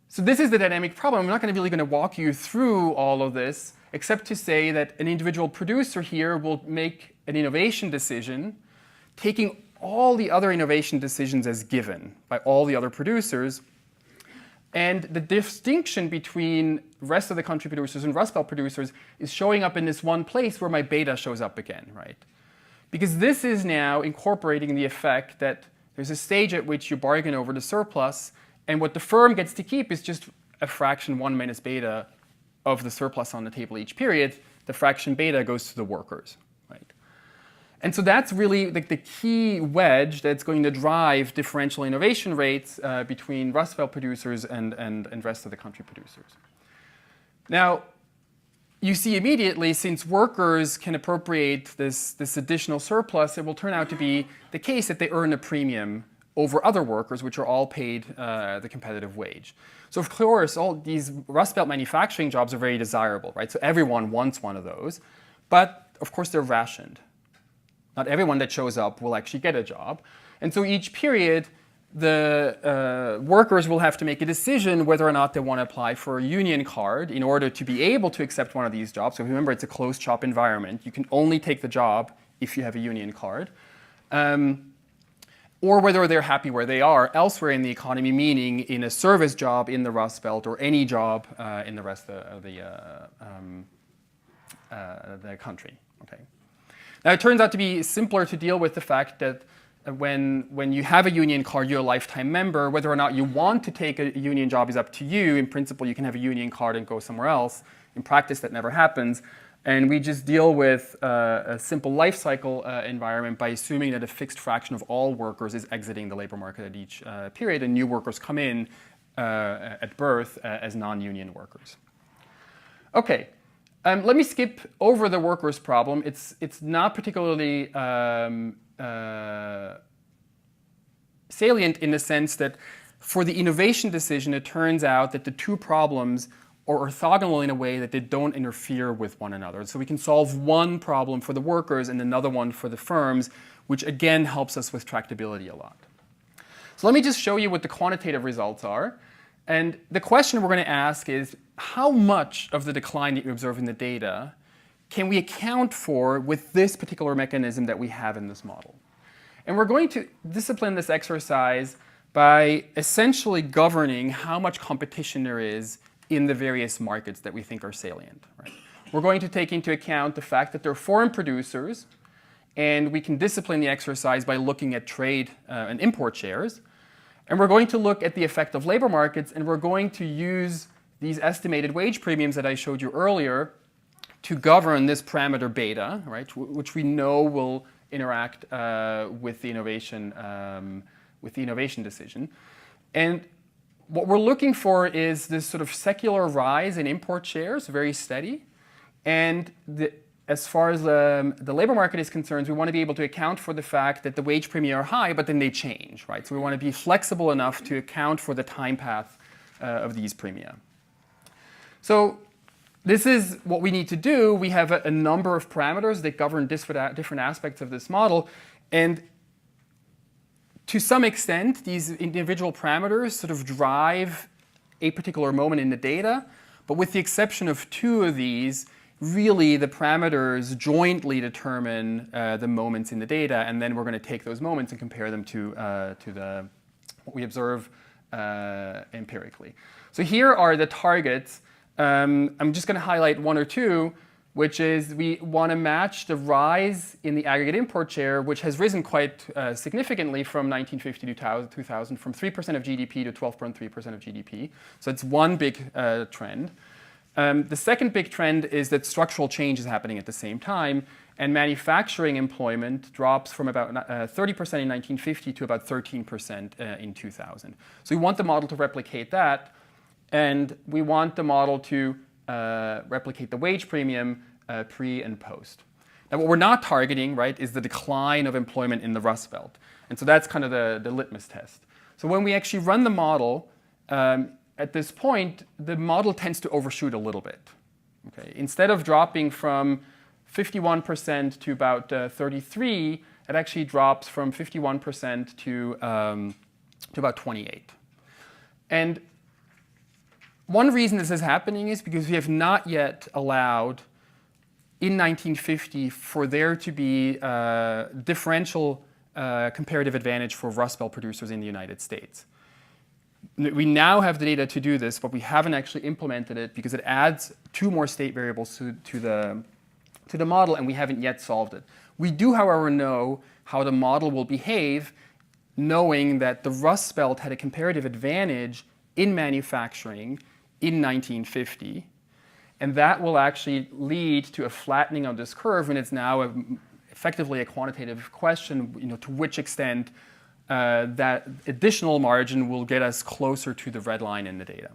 So this is the dynamic problem. I'm not really going to walk you through all of this, except to say that an individual producer here will make an innovation decision, taking all the other innovation decisions as given by all the other producers. And the distinction between rest of the country producers and Rust Belt producers is showing up in this one place where my beta shows up again, right? Because this is now incorporating the effect that there's a stage at which you bargain over the surplus, and what the firm gets to keep is just a fraction 1 minus beta of the surplus on the table each period. The fraction beta goes to the workers, right? And so that's really like the key wedge that's going to drive differential innovation rates between Rust Belt producers and rest of the country producers. Now, you see immediately, since workers can appropriate this additional surplus, it will turn out to be the case that they earn a premium over other workers, which are all paid the competitive wage. So of course, all these Rust Belt manufacturing jobs are very desirable, right? So everyone wants one of those. But of course, they're rationed. Not everyone that shows up will actually get a job. And so each period, the workers will have to make a decision whether or not they want to apply for a union card in order to be able to accept one of these jobs. So remember, it's a closed shop environment. You can only take the job if you have a union card. Or whether they're happy where they are elsewhere in the economy, meaning in a service job in the Rust Belt or any job in the rest of the country. Okay. Now, it turns out to be simpler to deal with the fact that when you have a union card, you're a lifetime member. Whether or not you want to take a union job is up to you. In principle, you can have a union card and go somewhere else. In practice, that never happens. And we just deal with a simple life cycle environment by assuming that a fixed fraction of all workers is exiting the labor market at each period, and new workers come in at birth as non-union workers. Okay. Let me skip over the workers problem. It's not particularly salient in the sense that for the innovation decision, it turns out that the two problems are orthogonal in a way that they don't interfere with one another. So we can solve one problem for the workers and another one for the firms, which again helps us with tractability a lot. So let me just show you what the quantitative results are. And the question we're going to ask is, how much of the decline that you observe in the data can we account for with this particular mechanism that we have in this model? And we're going to discipline this exercise by essentially governing how much competition there is in the various markets that we think are salient. Right? We're going to take into account the fact that there are foreign producers, and we can discipline the exercise by looking at trade and import shares. And we're going to look at the effect of labor markets, and we're going to use these estimated wage premiums that I showed you earlier to govern this parameter beta, right, which we know will interact with the innovation decision. And what we're looking for is this sort of secular rise in import shares, very steady. And as far as the labor market is concerned, we want to be able to account for the fact that the wage premia are high, but then they change, right? So we want to be flexible enough to account for the time path of these premia. So this is what we need to do. We have a number of parameters that govern different aspects of this model. And to some extent, these individual parameters sort of drive a particular moment in the data. But with the exception of two of these, really the parameters jointly determine the moments in the data. And then we're going to take those moments and compare them to what we observe empirically. So here are the targets. I'm just going to highlight one or two, which is we want to match the rise in the aggregate import share, which has risen quite significantly from 1950 to 2000, from 3% of GDP to 12.3% of GDP. So it's one big trend. The second big trend is that structural change is happening at the same time, and manufacturing employment drops from about 30% in 1950 to about 13% in 2000. So we want the model to replicate that. And we want the model to replicate the wage premium pre and post. Now, what we're not targeting, right, is the decline of employment in the Rust Belt. And so that's kind of the litmus test. So when we actually run the model, at this point, the model tends to overshoot a little bit. Okay? Instead of dropping from 51% to about 33%, it actually drops from 51% to about 28%. And one reason this is happening is because we have not yet allowed, in 1950, for there to be differential comparative advantage for Rust Belt producers in the United States. we now have the data to do this, but we haven't actually implemented it because it adds 2 more state variables to the model, and we haven't yet solved it. We do, however, know how the model will behave, knowing that the Rust Belt had a comparative advantage in manufacturing in 1950. And that will actually lead to a flattening of this curve, and it's now effectively a quantitative question, to which extent that additional margin will get us closer to the red line in the data.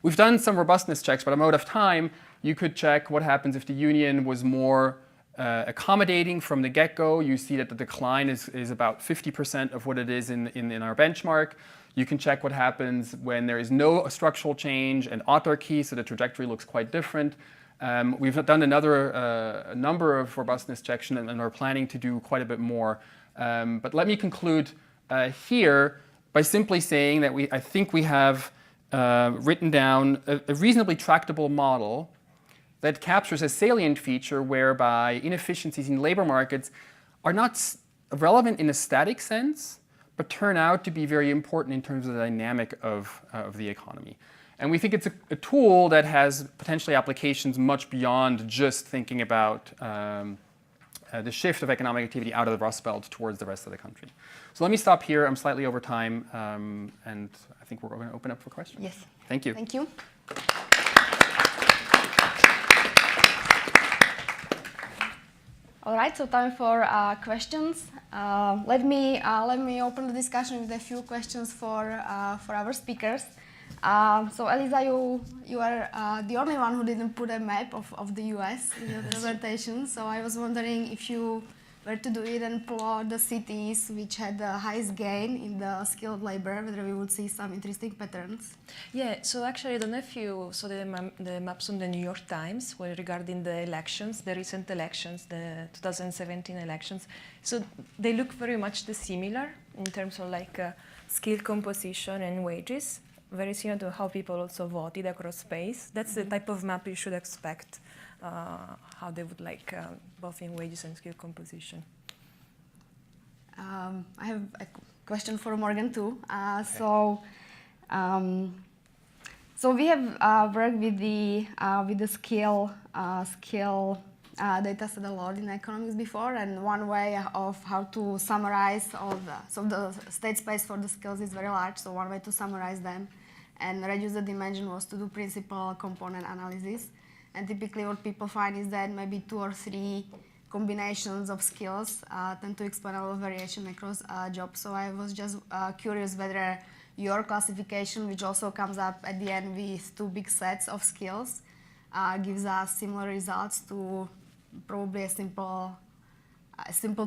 We've done some robustness checks, but I'm out of time. You could check what happens if the union was more accommodating from the get-go. You see that the decline is about 50% of what it is in our benchmark. You can check what happens when there is no structural change and autarky, so the trajectory looks quite different. We've done a number of robustness checks and are planning to do quite a bit more. But let me conclude here by simply saying that I think we have written down a reasonably tractable model that captures a salient feature whereby inefficiencies in labor markets are not relevant in a static sense, but turn out to be very important in terms of the dynamic of the economy. And we think it's a tool that has potentially applications much beyond just thinking about the shift of economic activity out of the Rust Belt towards the rest of the country. So let me stop here. I'm slightly over time, and I think we're going to open up for questions. Yes. Thank you. Thank you. All right, so time for questions. Let me open the discussion with a few questions for our speakers. So Elisa, you are the only one who didn't put a map of the US in your presentation. So I was wondering if you were to do it and plot the cities which had the highest gain in the skilled labor, whether we would see some interesting patterns. Yeah, so actually I don't know if you saw the maps on the New York Times regarding the elections, the recent elections, the 2017 elections. So they look very much similar in terms of skill composition and wages, very similar to how people also voted across space. That's the type of map you should expect, how they would both in wages and skill composition. I have a question for Morgan too. Okay. So we have worked with the skill data set a lot in economics before, and one way of how to summarize the state space for the skills is very large. So one way to summarize them and reduce the dimension was to do principal component analysis. And typically what people find is that maybe 2 or 3 combinations of skills tend to explain a lot of variation across jobs. So I was just curious whether your classification, which also comes up at the end with 2 big sets of skills, gives us similar results to probably a simple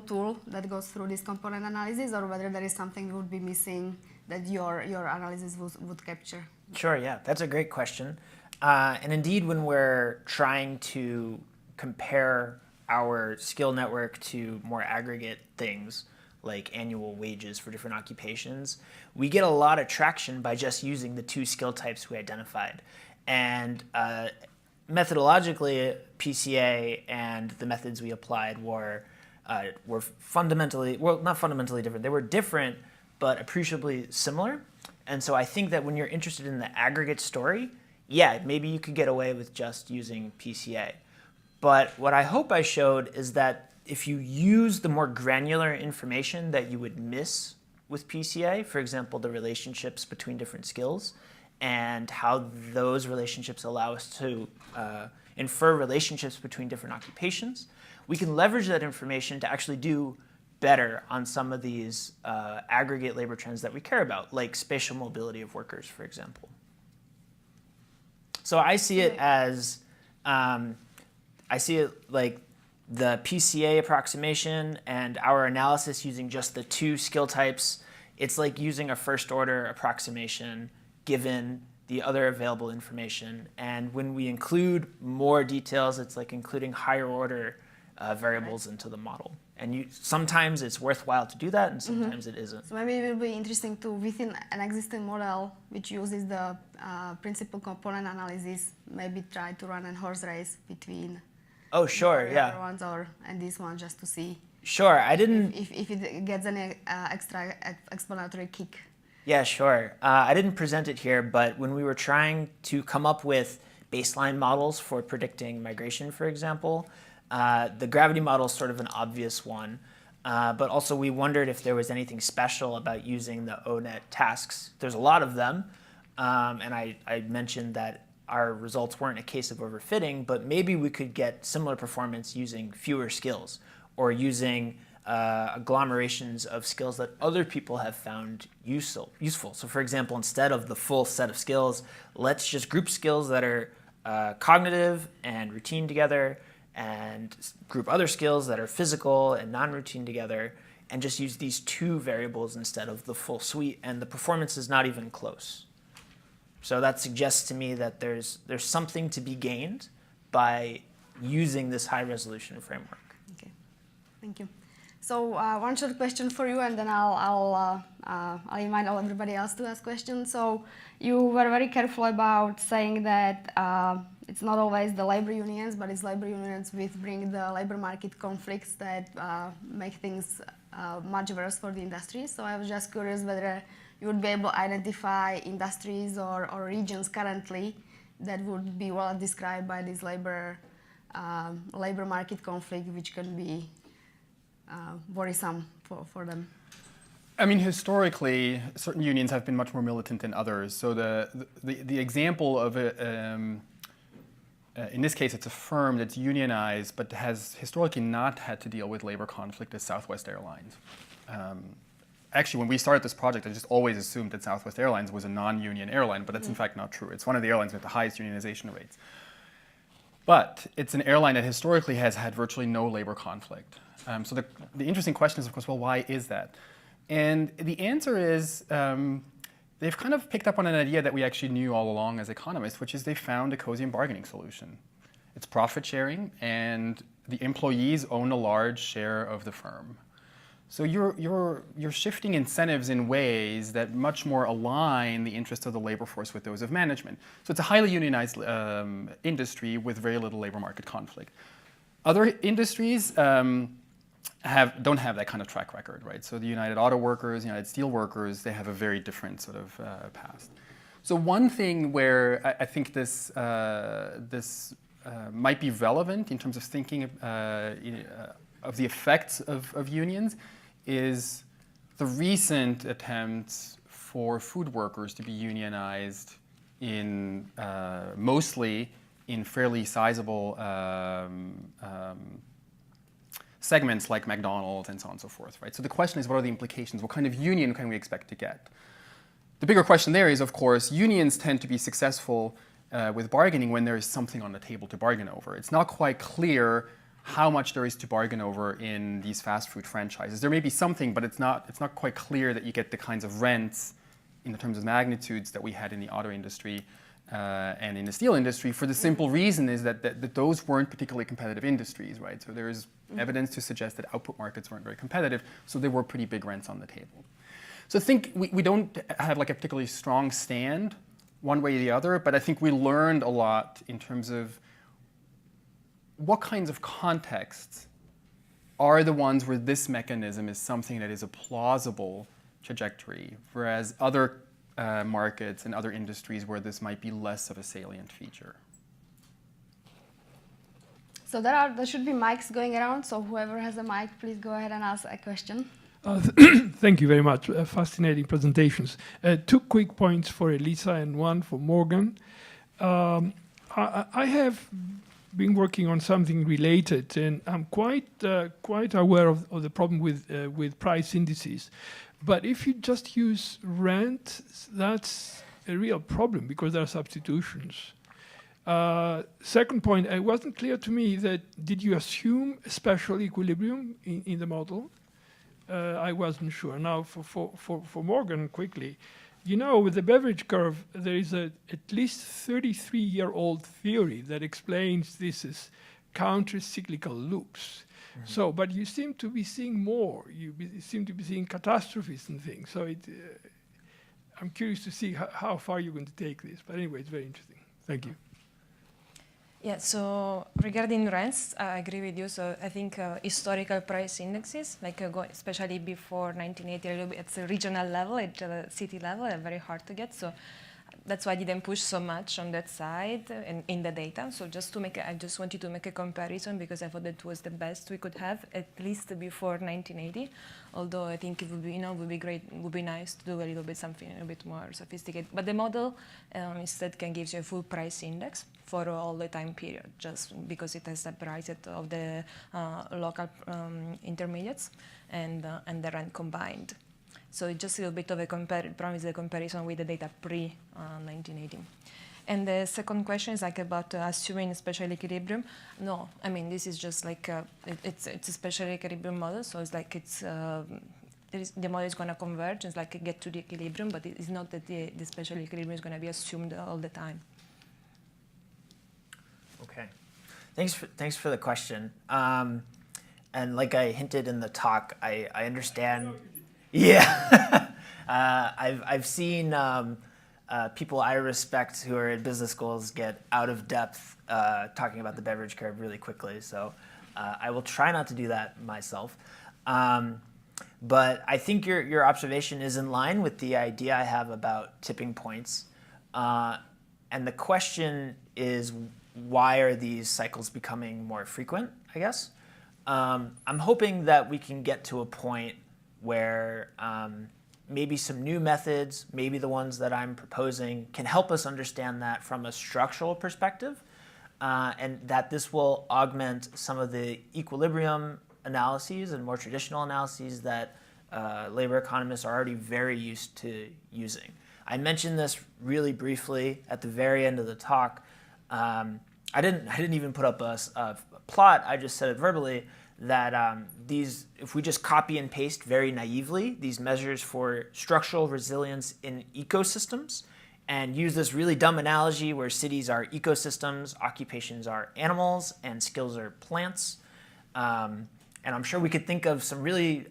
tool that goes through this component analysis, or whether there is something you would be missing that your analysis would capture. Sure, yeah, that's a great question. And indeed, when we're trying to compare our skill network to more aggregate things like annual wages for different occupations, we get a lot of traction by just using the 2 skill types we identified. And methodologically, PCA and the methods we applied were fundamentally, well, not fundamentally different. They were different, but appreciably similar. And so I think that when you're interested in the aggregate story, yeah, maybe you could get away with just using PCA. But what I hope I showed is that if you use the more granular information that you would miss with PCA, for example, the relationships between different skills and how those relationships allow us to infer relationships between different occupations, we can leverage that information to actually do better on some of these aggregate labor trends that we care about, like spatial mobility of workers, for example. So I see it as, like the PCA approximation and our analysis using just the 2 skill types. It's like using a first order approximation given the other available information. And when we include more details, it's like including higher order variables into the model. And sometimes it's worthwhile to do that, and sometimes it isn't. So maybe it will be interesting to, within an existing model which uses the principal component analysis, maybe try to run a horse race between the other ones and this one, just to see. Sure, I didn't. If it gets any extra explanatory kick. Yeah, sure. I didn't present it here, but when we were trying to come up with baseline models for predicting migration, for example, the gravity model is sort of an obvious one. But also we wondered if there was anything special about using the ONet tasks. There's a lot of them, and I mentioned that our results weren't a case of overfitting, but maybe we could get similar performance using fewer skills or using agglomerations of skills that other people have found useful. So for example, instead of the full set of skills, let's just group skills that are cognitive and routine together, and group other skills that are physical and non-routine together, and just use these two variables instead of the full suite, and the performance is not even close. So that suggests to me that there's something to be gained by using this high-resolution framework. Okay, thank you. So one short question for you, and then I'll invite everybody else to ask questions. So you were very careful about saying that it's not always the labor unions, but it's labor unions which bring the labor market conflicts that make things much worse for the industry. So I was just curious whether you would be able to identify industries or regions currently that would be well described by this labor market conflict, which can be worrisome for them. I mean, historically, certain unions have been much more militant than others. So the example of it, in this case, it's a firm that's unionized but has historically not had to deal with labor conflict is Southwest Airlines. Actually, when we started this project, I just always assumed that Southwest Airlines was a non-union airline, but that's in fact not true. It's one of the airlines with the highest unionization rates. But it's an airline that historically has had virtually no labor conflict. So the interesting question is, of course, well, why is that? And the answer is they've kind of picked up on an idea that we actually knew all along as economists, which is they found a cozy bargaining solution. It's profit sharing, and the employees own a large share of the firm. So you're shifting incentives in ways that much more align the interests of the labor force with those of management. So it's a highly unionized industry with very little labor market conflict. Other industries don't have that kind of track record, right? So the United Auto Workers, United Steel Workers, they have a very different sort of past. So one thing where I think this might be relevant in terms of thinking of the effects of unions is the recent attempts for food workers to be unionized in mostly in fairly sizable segments like McDonald's and so on and so forth, right? So the question is, what are the implications? What kind of union can we expect to get? The bigger question there is, of course, unions tend to be successful with bargaining when there is something on the table to bargain over. It's not quite clear how much there is to bargain over in these fast food franchises. There may be something, but it's not quite clear that you get the kinds of rents in terms of magnitudes that we had in the auto industry and in the steel industry, for the simple reason is that those weren't particularly competitive industries, right? So there is evidence to suggest that output markets weren't very competitive, so there were pretty big rents on the table. So I think we don't have like a particularly strong stand one way or the other, but I think we learned a lot in terms of what kinds of contexts are the ones where this mechanism is something that is a plausible trajectory, whereas other markets and other industries where this might be less of a salient feature. So there should be mics going around, so whoever has a mic, please go ahead and ask a question. Thank you very much. Fascinating presentations. 2 quick points for Elisa and 1 for Morgan. I have been working on something related, and I'm quite aware of the problem with price indices. But if you just use rent, that's a real problem because there are substitutions. Second point, it wasn't clear to me that did you assume a special equilibrium in the model? I wasn't sure. Now for Morgan, quickly, you know, with the beverage curve, there is at least 33-year-old theory that explains this as counter-cyclical loops. Mm-hmm. So, but you seem to be seeing more. You seem to be seeing catastrophes and things. So I'm curious to see how far you're going to take this. But anyway, it's very interesting. Thank you. Yeah, so regarding rents, I agree with you. So I think historical price indexes, like especially before 1980, a little bit at the regional level, at the city level, are very hard to get. So that's why I didn't push so much on that side and in the data. So I just wanted to make a comparison because I thought that was the best we could have, at least before 1980. Although I think it would be, would be great, would be nice to do a little bit something a bit more sophisticated. But the model instead can give you a full price index for all the time period, just because it has the price of the local intermediates and the rent combined. So it's just a little bit of a comparison with the data pre-1980. And the second question is like about assuming spatial equilibrium. No, I mean, this is just like, it's a spatial equilibrium model, so it's like the model is going to converge, it's like get to the equilibrium, but it's not that the spatial equilibrium is going to be assumed all the time. Okay, thanks for the question. And like I hinted in the talk, I understand. Yeah, I've seen people I respect who are in business schools get out of depth talking about the beverage curve really quickly. So I will try not to do that myself. But I think your observation is in line with the idea I have about tipping points. And the question is, why are these cycles becoming more frequent, I guess? I'm hoping that we can get to a point where maybe some new methods, maybe the ones that I'm proposing, can help us understand that from a structural perspective, and that this will augment some of the equilibrium analyses and more traditional analyses that labor economists are already very used to using. I mentioned this really briefly at the very end of the talk. I didn't even put up a plot, I just said it verbally, that if we just copy and paste very naively these measures for structural resilience in ecosystems and use this really dumb analogy where cities are ecosystems, occupations are animals, and skills are plants. And I'm sure we could think of some really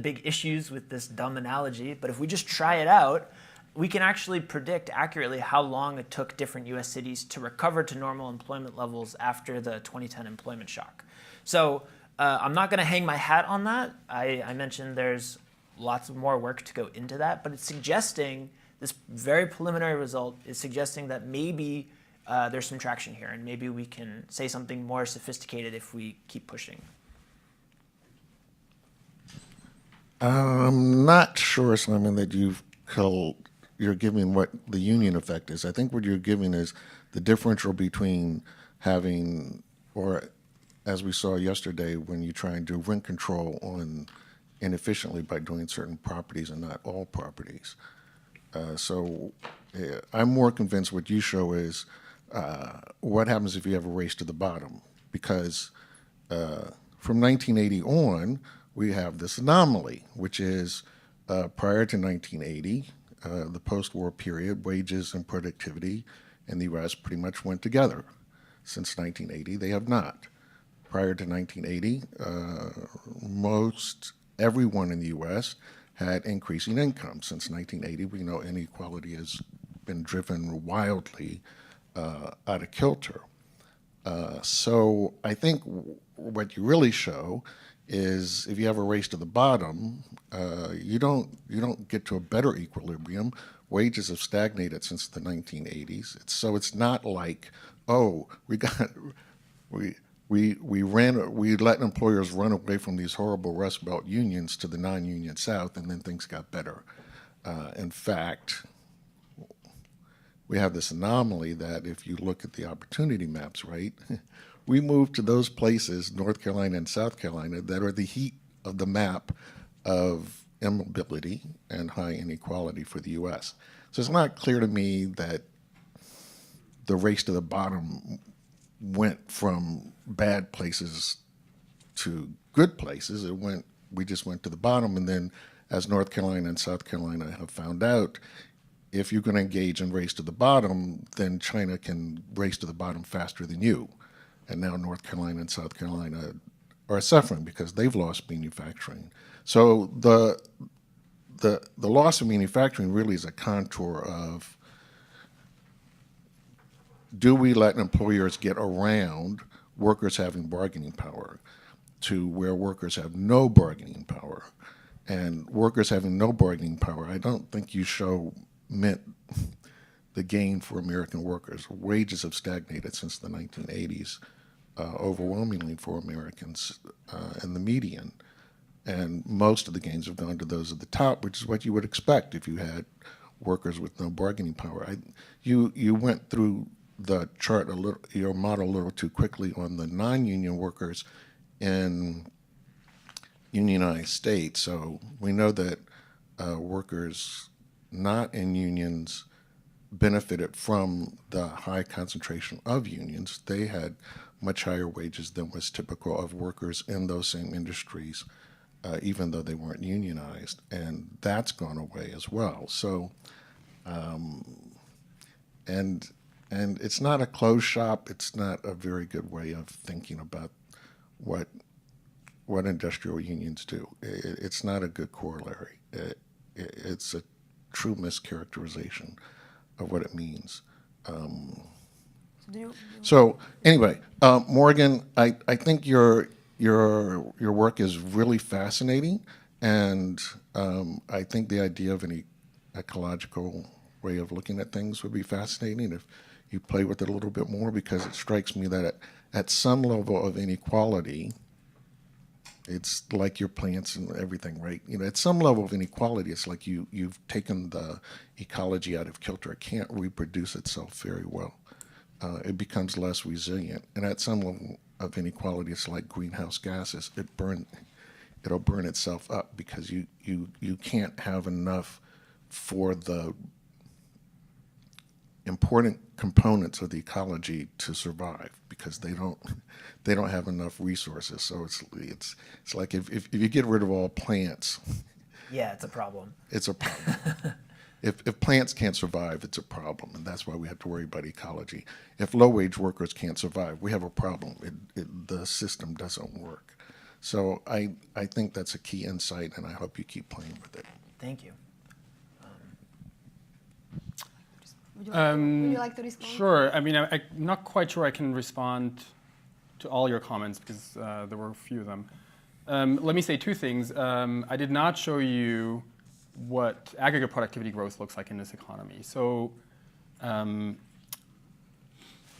big issues with this dumb analogy, but if we just try it out, we can actually predict accurately how long it took different US cities to recover to normal employment levels after the 2010 employment shock. So I'm not going to hang my hat on that. I mentioned there's lots of more work to go into that, but it's suggesting, this very preliminary result is suggesting that maybe there's some traction here, and maybe we can say something more sophisticated if we keep pushing. I'm not sure, Simon, that you're giving what the union effect is. I think what you're giving is the differential between having, or as we saw yesterday, when you try and do rent control on inefficiently by doing certain properties and not all properties. So I'm more convinced what you show is what happens if you have a race to the bottom, because from 1980 on, we have this anomaly, which is prior to 1980, the post-war period, wages and productivity in the U.S. pretty much went together. Since 1980, they have not. Prior to 1980, most everyone in the U.S. had increasing income. Since 1980, we know inequality has been driven wildly out of kilter. So I think what you really show is if you have a race to the bottom, you don't get to a better equilibrium. Wages have stagnated since the 1980s. So it's not like, oh, we let employers run away from these horrible Rust Belt unions to the non-union South, and then things got better. In fact, we have this anomaly that if you look at the opportunity maps, right, we moved to those places, North Carolina and South Carolina, that are the heat of the map of immobility and high inequality for the U.S. So it's not clear to me that the race to the bottom went from bad places to good places. We just went to the bottom, and then as North Carolina and South Carolina have found out, if you're going to engage in race to the bottom, then China can race to the bottom faster than you. And now North Carolina and South Carolina are suffering because they've lost manufacturing. So the loss of manufacturing really is a contour of do we let employers get around workers having bargaining power to where workers have no bargaining power? And workers having no bargaining power, I don't think you show meant the gain for American workers. Wages have stagnated since the 1980s, overwhelmingly for Americans in the median. And most of the gains have gone to those at the top, which is what you would expect if you had workers with no bargaining power. You went through the chart your model a little too quickly on the non-union workers in unionized states. So we know that workers not in unions benefited from the high concentration of unions. They had much higher wages than was typical of workers in those same industries, even though they weren't unionized, and that's gone away as well. So, and it's not a closed shop. It's not a very good way of thinking about what industrial unions do. It's not a good corollary. It's a true mischaracterization of what it means. So anyway, Morgan, I think your work is really fascinating, and I think the idea of an ecological way of looking at things would be fascinating if you play with it a little bit more, because it strikes me that at some level of inequality, it's like your plants and everything, right? You know, at some level of inequality, it's like you've taken the ecology out of kilter. It can't reproduce itself very well. It becomes less resilient. And at some level of inequality, it's like greenhouse gases. It'll burn itself up because you can't have enough for the important components of the ecology to survive, because they don't have enough resources. So it's like if you get rid of all plants, Yeah, it's a problem. it's a problem. If plants can't survive, it's a problem, and that's why we have to worry about ecology. If low-wage workers can't survive, we have a problem. The system doesn't work. So I think that's a key insight, and I hope you keep playing with it. Thank you. Would you like to respond? Sure. I mean, I'm not quite sure I can respond to all your comments because there were a few of them. Let me say two things. I did not show you what aggregate productivity growth looks like in this economy. So the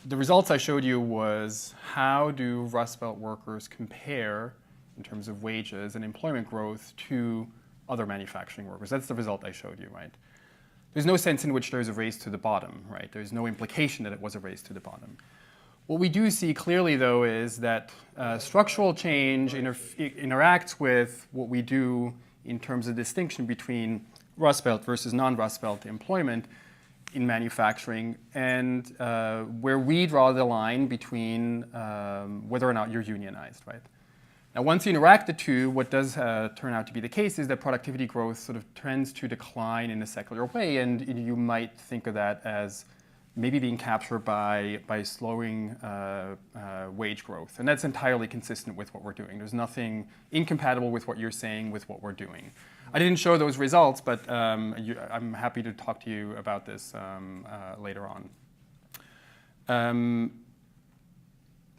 results I showed you was how do Rust Belt workers compare in terms of wages and employment growth to other manufacturing workers. That's the result I showed you, right? There's no sense in which there's a race to the bottom, right? There's no implication that it was a race to the bottom. What we do see clearly, though, is that structural change interacts with what we do in terms of distinction between Rust Belt versus non-Rust Belt employment in manufacturing, and where we draw the line between whether or not you're unionized, right? Now, once you interact the two, what does turn out to be the case is that productivity growth sort of tends to decline in a secular way, and you might think of that as maybe being captured by slowing wage growth. And that's entirely consistent with what we're doing. There's nothing incompatible with what you're saying with what we're doing. I didn't show those results, but I'm happy to talk to you about this later on.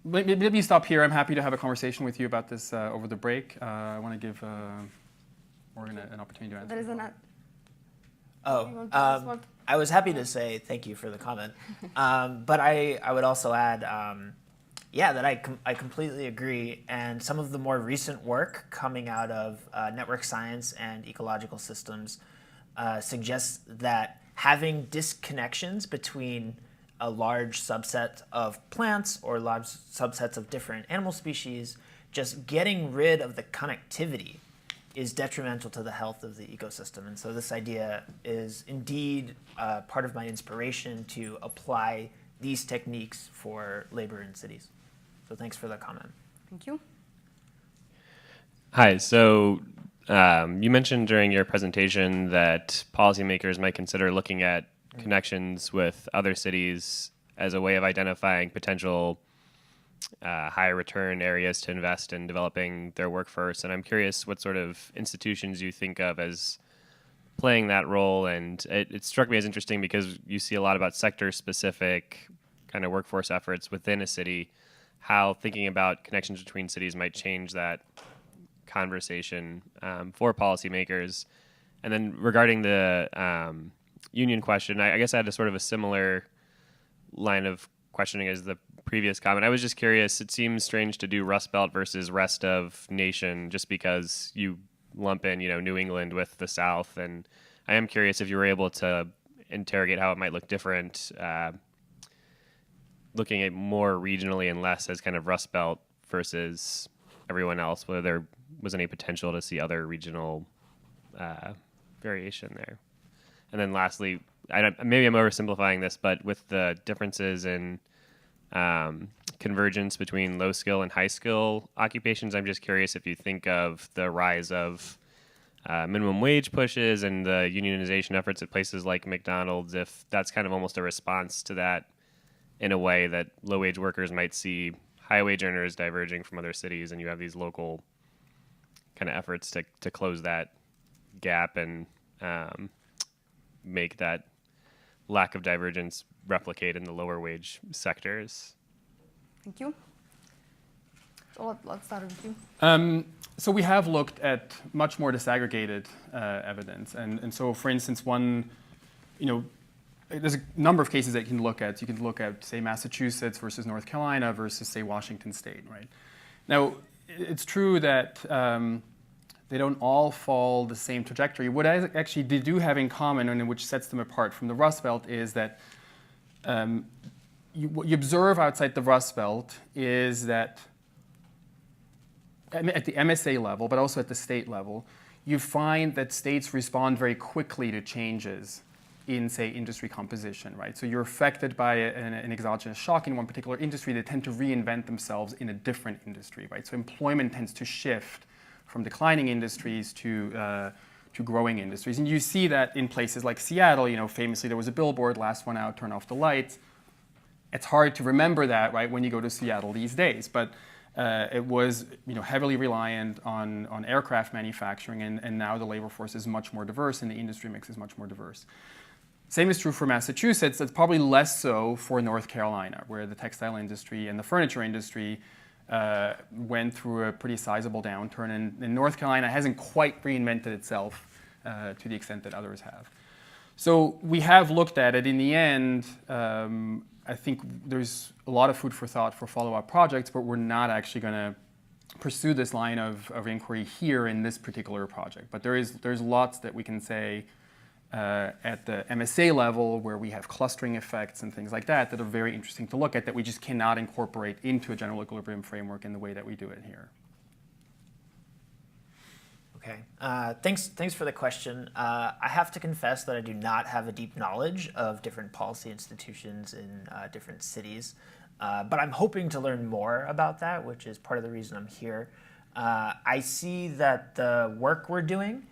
Let me stop here. I'm happy to have a conversation with you about this over the break. I want to give Morgan an opportunity to answer. There is an. I was happy to say thank you for the comment, but I would also add, that I completely agree. And some of the more recent work coming out of network science and ecological systems suggests that having disconnections between a large subset of plants or large subsets of different animal species, just getting rid of the connectivity is detrimental to the health of the ecosystem. And so this idea is indeed part of my inspiration to apply these techniques for labor in cities. So thanks for that comment. Thank you. Hi, so you mentioned during your presentation that policymakers might consider looking at connections with other cities as a way of identifying potential high return areas to invest in developing their workforce. And I'm curious what sort of institutions you think of as playing that role. And it struck me as interesting because you see a lot about sector specific kind of workforce efforts within a city, how thinking about connections between cities might change that conversation for policymakers. And then regarding the union question, I guess I had a sort of a similar line of questioning as the previous comment. I was just curious, it seems strange to do Rust Belt versus rest of nation just because you lump in, New England with the South. And I am curious if you were able to interrogate how it might look different, looking at more regionally and less as kind of Rust Belt versus everyone else, whether there was any potential to see other regional variation there. And then lastly, maybe I'm oversimplifying this, but with the differences in convergence between low skill and high skill occupations, I'm just curious if you think of the rise of minimum wage pushes and the unionization efforts at places like McDonald's, if that's kind of almost a response to that in a way that low wage workers might see high wage earners diverging from other cities, and you have these local kind of efforts to close that gap and make that lack of divergence replicate in the lower wage sectors. Thank you. So let's start with you. So we have looked at much more disaggregated evidence. And so, for instance, there's a number of cases that you can look at. You can look at, say, Massachusetts versus North Carolina versus, say, Washington State, right? Now, it's true that they don't all follow the same trajectory. What actually they do have in common, and which sets them apart from the Rust Belt, is that what you observe outside the Rust Belt is that at the MSA level, but also at the state level, you find that states respond very quickly to changes in, say, industry composition, right? So you're affected by an exogenous shock in one particular industry. They tend to reinvent themselves in a different industry, right? So employment tends to shift from declining industries to growing industries. And you see that in places like Seattle. Famously, there was a billboard, last one out, turn off the lights. It's hard to remember that, right, when you go to Seattle these days. But it was heavily reliant on aircraft manufacturing, and now the labor force is much more diverse and the industry mix is much more diverse. Same is true for Massachusetts. It's probably less so for North Carolina, where the textile industry and the furniture industry went through a pretty sizable downturn, and North Carolina hasn't quite reinvented itself to the extent that others have. So we have looked at it. In the end, I think there's a lot of food for thought for follow-up projects, but we're not actually going to pursue this line of inquiry here in this particular project. But there's lots that we can say at the MSA level, where we have clustering effects and things like that are very interesting to look at, that we just cannot incorporate into a general equilibrium framework in the way that we do it here. Okay, thanks for the question. I have to confess that I do not have a deep knowledge of different policy institutions in different cities, but I'm hoping to learn more about that, which is part of the reason I'm here. I see that the work we're doing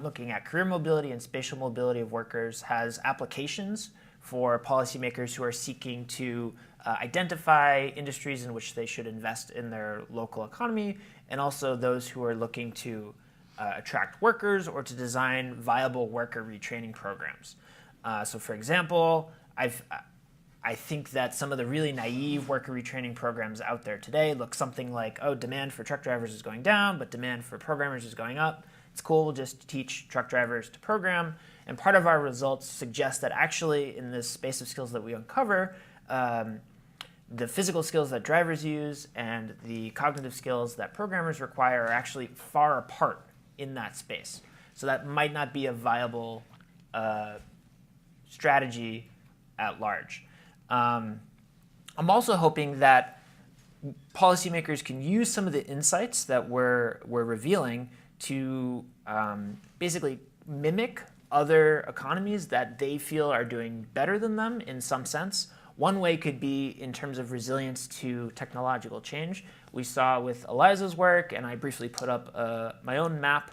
looking at career mobility and spatial mobility of workers has applications for policymakers who are seeking to identify industries in which they should invest in their local economy, and also those who are looking to attract workers or to design viable worker retraining programs. So for example, I think that some of the really naive worker retraining programs out there today look something like, oh, demand for truck drivers is going down, but demand for programmers is going up. It's cool, we'll just teach truck drivers to program. And part of our results suggest that actually in this space of skills that we uncover, the physical skills that drivers use and the cognitive skills that programmers require are actually far apart in that space. So that might not be a viable strategy at large. I'm also hoping that policymakers can use some of the insights that we're revealing to basically mimic other economies that they feel are doing better than them in some sense. One way could be in terms of resilience to technological change. We saw with Elisa's work, and I briefly put up my own map,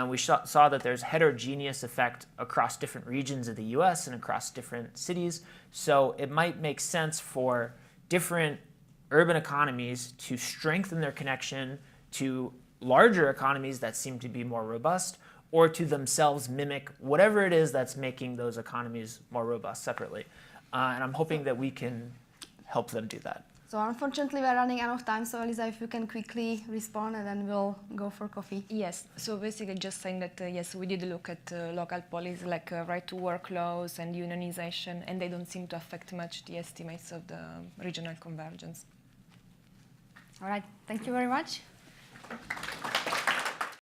we saw that there's heterogeneous effect across different regions of the US and across different cities. So it might make sense for different urban economies to strengthen their connection to larger economies that seem to be more robust, or to themselves mimic whatever it is that's making those economies more robust separately. And I'm hoping that we can help them do that. So unfortunately, we're running out of time. So Elisa, if you can quickly respond, and then we'll go for coffee. Yes, so basically just saying that, yes, we did look at local policies like right-to-work laws and unionization, and they don't seem to affect much the estimates of the regional convergence. All right, thank you very much.